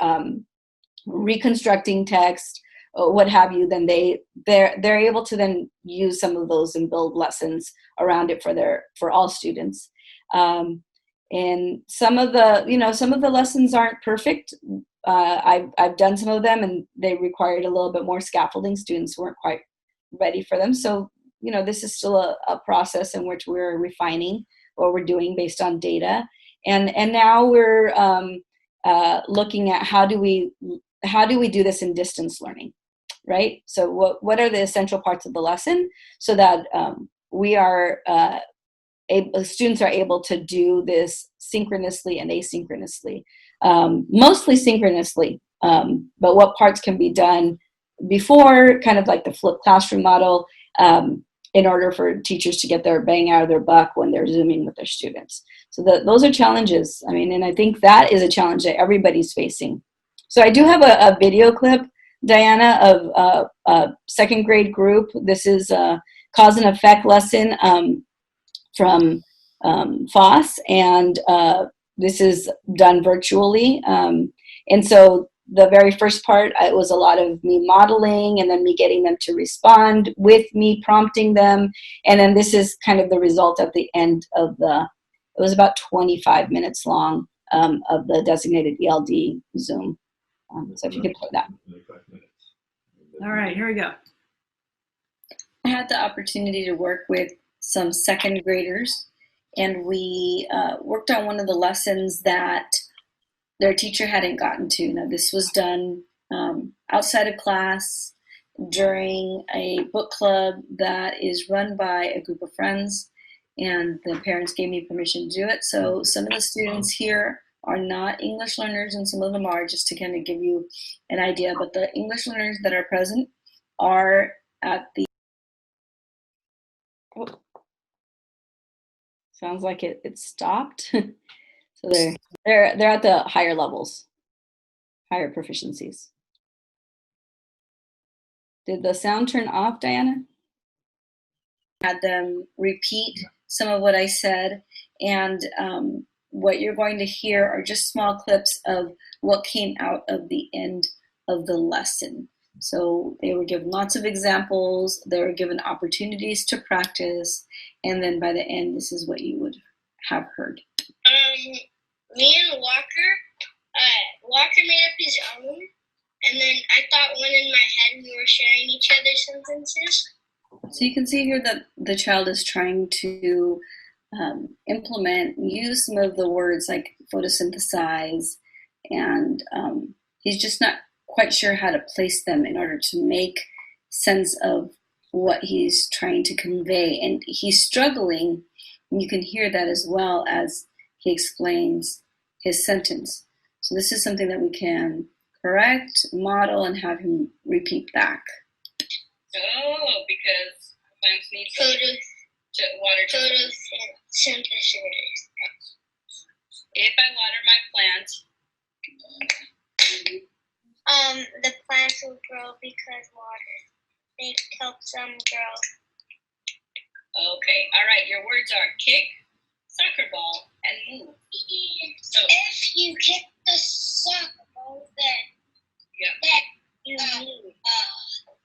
Speaker 10: reconstructing text or what have you, then they're able to then use some of those and build lessons around it for all students. And some of the lessons aren't perfect. I've done some of them, and they required a little bit more scaffolding. Students weren't quite ready for them. So, this is still a process in which we're refining what we're doing based on data. And now we're looking at how do we do this in distance learning, right? So what are the essential parts of the lesson so that students are able to do this synchronously and asynchronously, mostly synchronously, but what parts can be done before, kind of like the flipped classroom model, in order for teachers to get their bang out of their buck when they're Zooming with their students. So those are challenges. I mean, and I think that is a challenge that everybody's facing. So I do have a video clip, Diana, of a second grade group. This is a cause and effect lesson from FOSS, and this is done virtually. And so the very first part, it was a lot of me modeling and then me getting them to respond with me, prompting them. And then this is kind of the result at the end of it was about 25 minutes long of the designated ELD Zoom. So if you could play that.
Speaker 1: All right, here we go.
Speaker 11: I had the opportunity to work with some second graders, and we worked on one of the lessons that their teacher hadn't gotten to. Now, this was done outside of class during a book club that is run by a group of friends, and the parents gave me permission to do it. So some of the students here are not English learners, and some of them are, just to kind of give you an idea. But the English learners that are present are at the...
Speaker 10: Oh. Sounds like it stopped. So they're at the higher levels, higher proficiencies. Did the sound turn off, Diana?
Speaker 11: Had them repeat some of what I said, and what you're going to hear are just small clips of what came out of the end of the lesson. So they were given lots of examples, they were given opportunities to practice, and then by the end, this is what you would have heard.
Speaker 7: Me and Walker made up his own, and then I thought one in my head, we were sharing each other's sentences.
Speaker 11: So you can see here that the child is trying to use some of the words like photosynthesize, and he's just not quite sure how to place them in order to make sense of what he's trying to convey. And he's struggling, and you can hear that as well as he explains his sentence. So this is something that we can correct, model, and have him repeat back.
Speaker 12: Oh, because plants need water.
Speaker 7: Photosynthesis.
Speaker 12: If I water my plant,
Speaker 7: the plants will grow because water. It helps them grow.
Speaker 12: Okay, all right. Your words are kick, soccer ball, and move. So
Speaker 7: if you kick the soccer ball, then you move.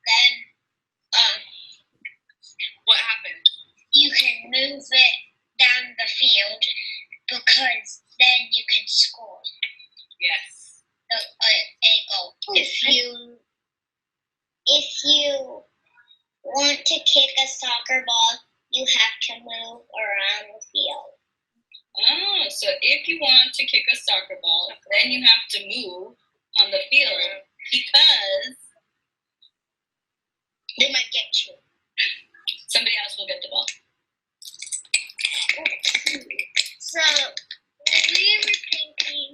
Speaker 7: Then
Speaker 12: what happened?
Speaker 7: You can move it down the field because then you can score.
Speaker 12: Yes.
Speaker 7: A goal. If you want to kick a soccer ball, you have to move around the field.
Speaker 12: Oh, so if you want to kick a soccer ball, then you have to move on the field because
Speaker 7: they might get you.
Speaker 12: Somebody else will get the ball.
Speaker 7: So we were thinking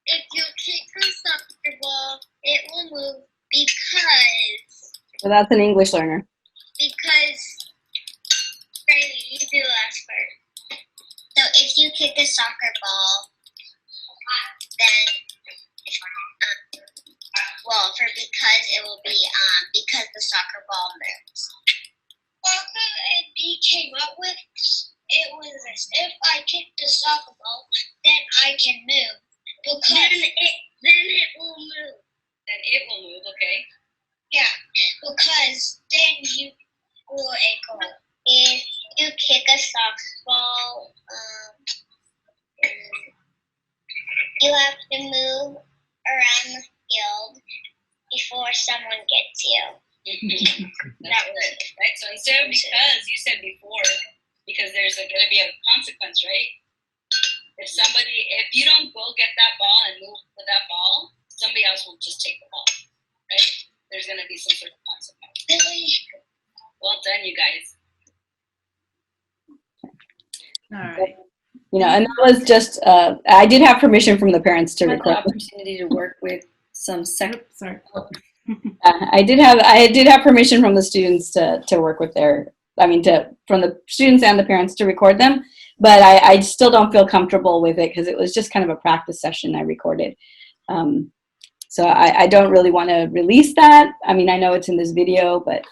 Speaker 7: if you kick a soccer ball, it will move because
Speaker 10: So that's an English learner.
Speaker 7: Brady, you do the last part. So if you kick a soccer ball, then because it will be because the soccer ball moves. Parker and B came up with it was this: if I kick the soccer ball, then I can move because then it will move.
Speaker 12: Then it will move, okay?
Speaker 7: Yeah, because then you score a goal. If you kick a softball, you have to move around the field before someone gets you.
Speaker 12: That was it, right? So instead of because, you said before, because there's going to be a consequence, right? If you don't go get that ball and move with that ball, somebody else will just take the ball, right? There's going to be some sort of consequence. Well done, you guys.
Speaker 1: All right.
Speaker 10: You know, and that was just, I did have permission from the parents to
Speaker 11: I had the
Speaker 10: record.
Speaker 11: opportunity to work with some
Speaker 1: Oops, sorry.
Speaker 10: I did have permission from the students to work with from the students and the parents to record them, but I still don't feel comfortable with it because it was just kind of a practice session I recorded. So I don't really want to release that. I mean, I know it's in this video, but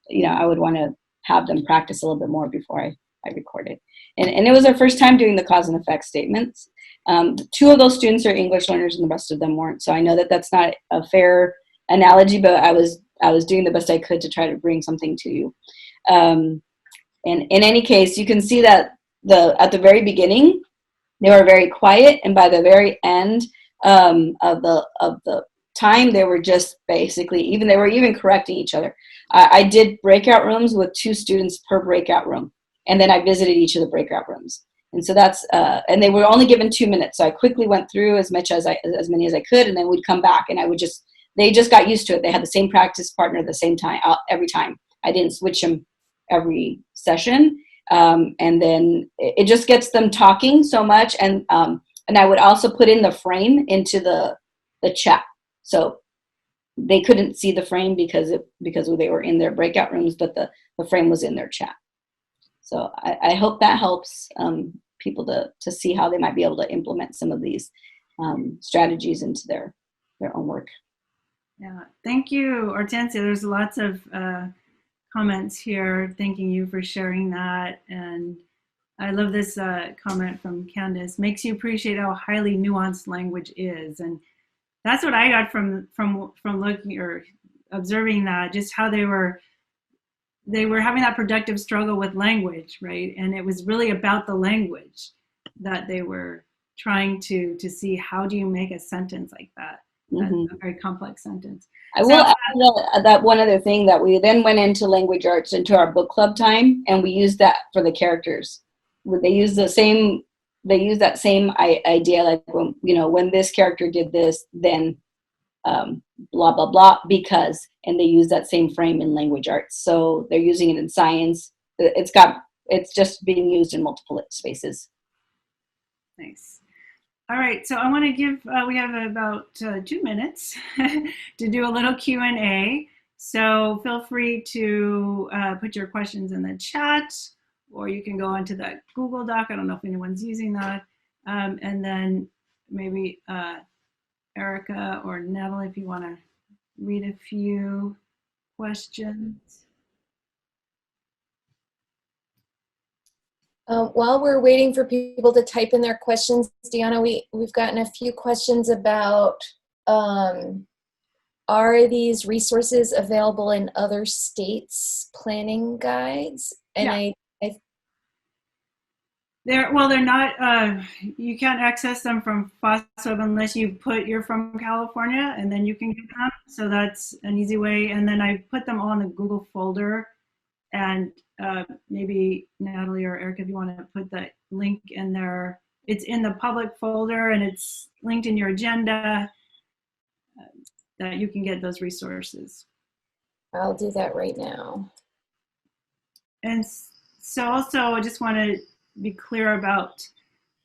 Speaker 10: you know, I would want to have them practice a little bit more before I record it. And it was our first time doing the cause and effect statements. 2 of those students are English learners and the rest of them weren't. So I know that that's not a fair analogy, but I was doing the best I could to try to bring something to you. And in any case, you can see that at the very beginning, they were very quiet, and by the very end of the time, they were just basically they were even correcting each other. I did breakout rooms with 2 students per breakout room, and then I visited each of the breakout rooms. And so that's and they were only given 2 minutes, so I quickly went through as many as I could, and then we'd come back, and they just got used to it. They had the same practice partner at the same time every time. I didn't switch them every session, and then it just gets them talking so much. And I would also put in the frame into the chat, so they couldn't see the frame because they were in their breakout rooms, but the frame was in their chat. So I hope that helps people to see how they might be able to implement some of these strategies into their own work.
Speaker 1: Yeah, thank you, Hortensia. There's lots of comments here thanking you for sharing that. And I love this comment from Candace. Makes you appreciate how highly nuanced language is. And that's what I got from looking or observing that, just how they were having that productive struggle with language, right? And it was really about the language that they were trying to see, how do you make a sentence like that?
Speaker 10: Mm-hmm.
Speaker 1: A very complex sentence.
Speaker 10: I will add that one other thing, that we then went into language arts into our book club time, and we used that for the characters. They use that same idea, like when this character did this, then blah blah blah, because, and they use that same frame in language arts. So they're using it in science. It's just being used in multiple spaces.
Speaker 1: Nice. All right, so I want to give, we have about 2 minutes to do a little Q&A. So feel free to put your questions in the chat, or you can go onto that Google Doc. I don't know if anyone's using that. And then maybe Erica or Natalie, if you want to read a few questions.
Speaker 2: While we're waiting for people to type in their questions, Deanna, we've gotten a few questions about, are these resources available in other states' planning guides? And
Speaker 1: yeah. They're not, you can't access them from FOSS Web unless you're from California, and then you can get them. So that's an easy way. And then I put them all in the Google folder. And maybe Natalie or Erica, if you want to put that link in there, it's in the public folder and it's linked in your agenda, that you can get those resources.
Speaker 2: I'll do that right now.
Speaker 1: And so also I just want to be clear about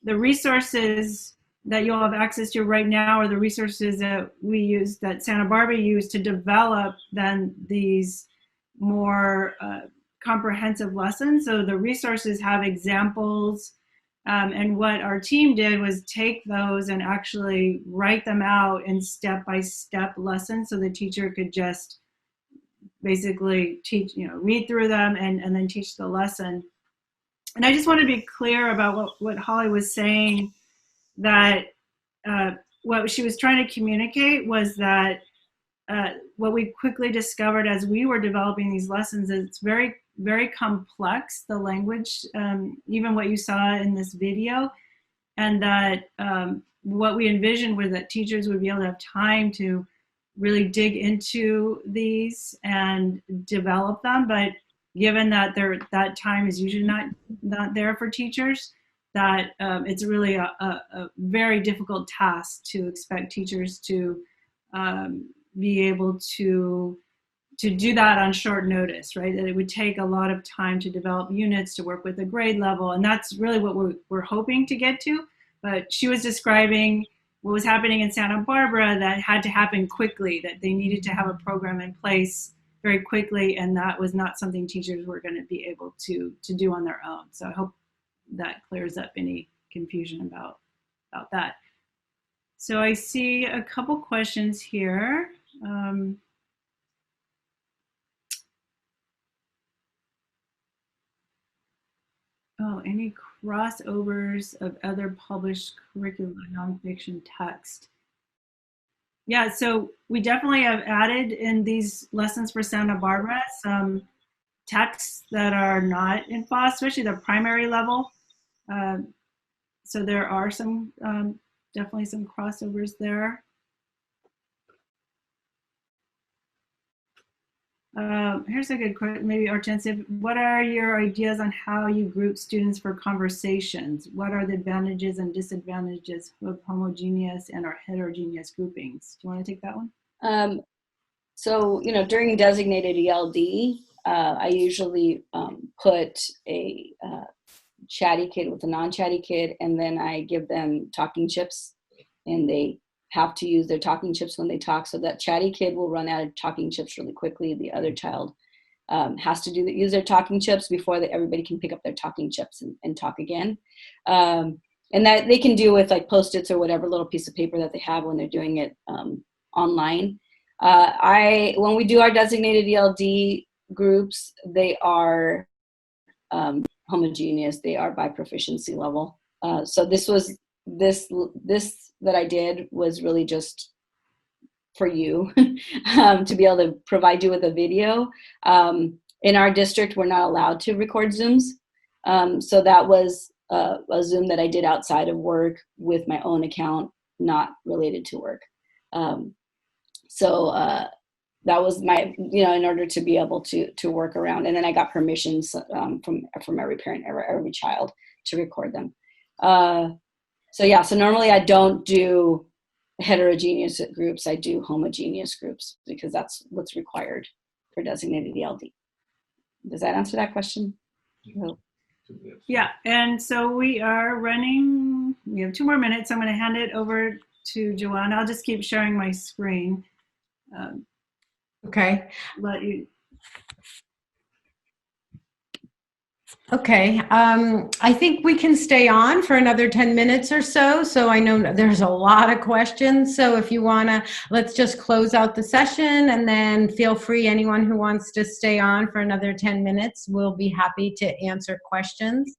Speaker 1: the resources that you'll have access to right now are the resources that we use, that Santa Barbara used to develop then these more comprehensive lessons. So the resources have examples, and what our team did was take those and actually write them out in step-by-step lessons, so the teacher could just basically teach, read through them and then teach the lesson. And I just want to be clear about what Holly was saying, that what she was trying to communicate was that what we quickly discovered as we were developing these lessons is it's very, very complex, the language, even what you saw in this video, and that what we envisioned was that teachers would be able to have time to really dig into these and develop them. But given that that time is usually not there for teachers, that it's really a very difficult task to expect teachers to be able to do that on short notice, right? That it would take a lot of time to develop units, to work with a grade level, and that's really what we're hoping to get to. But she was describing what was happening in Santa Barbara that had to happen quickly, that they needed to have a program in place very quickly, and that was not something teachers were going to be able to do on their own. So I hope that clears up any confusion about that. So I see a couple questions here. Any crossovers of other published curriculum nonfiction text? Yeah, so we definitely have added in these lessons for Santa Barbara some texts that are not in FOSS, especially the primary level. So there are some, definitely some crossovers there. Here's a good question, maybe Hortensia. What are your ideas on how you group students for conversations? What are the advantages and disadvantages of homogeneous and or heterogeneous groupings? Do you want to take that one?
Speaker 10: So, during designated ELD, I usually put a chatty kid with a non-chatty kid, and then I give them talking chips, and they have to use their talking chips when they talk, so that chatty kid will run out of talking chips really quickly. The other child has to use their talking chips before everybody can pick up their talking chips and talk again. And that they can do with like Post-its or whatever little piece of paper that they have when they're doing it online. When we do our designated ELD groups, they are homogeneous. They are by proficiency level. So this that I did was really just for you to be able to provide you with a video. In our district, we're not allowed to record Zooms. So that was a Zoom that I did outside of work with my own account, not related to work. So that was my, in order to be able to work around. And then I got permissions from every parent, every child to record them. So yeah, so normally I don't do heterogeneous groups, I do homogeneous groups because that's what's required for designated ELD. Does that answer that question? No.
Speaker 1: Yeah, and so we are running, we have 2 more minutes. I'm going to hand it over to Joanna. I'll just keep sharing my screen.
Speaker 3: Okay.
Speaker 1: Let you.
Speaker 3: Okay, I think we can stay on for another 10 minutes or so. So I know there's a lot of questions. So if you wanna, let's just close out the session and then feel free, anyone who wants to stay on for another 10 minutes, we'll be happy to answer questions.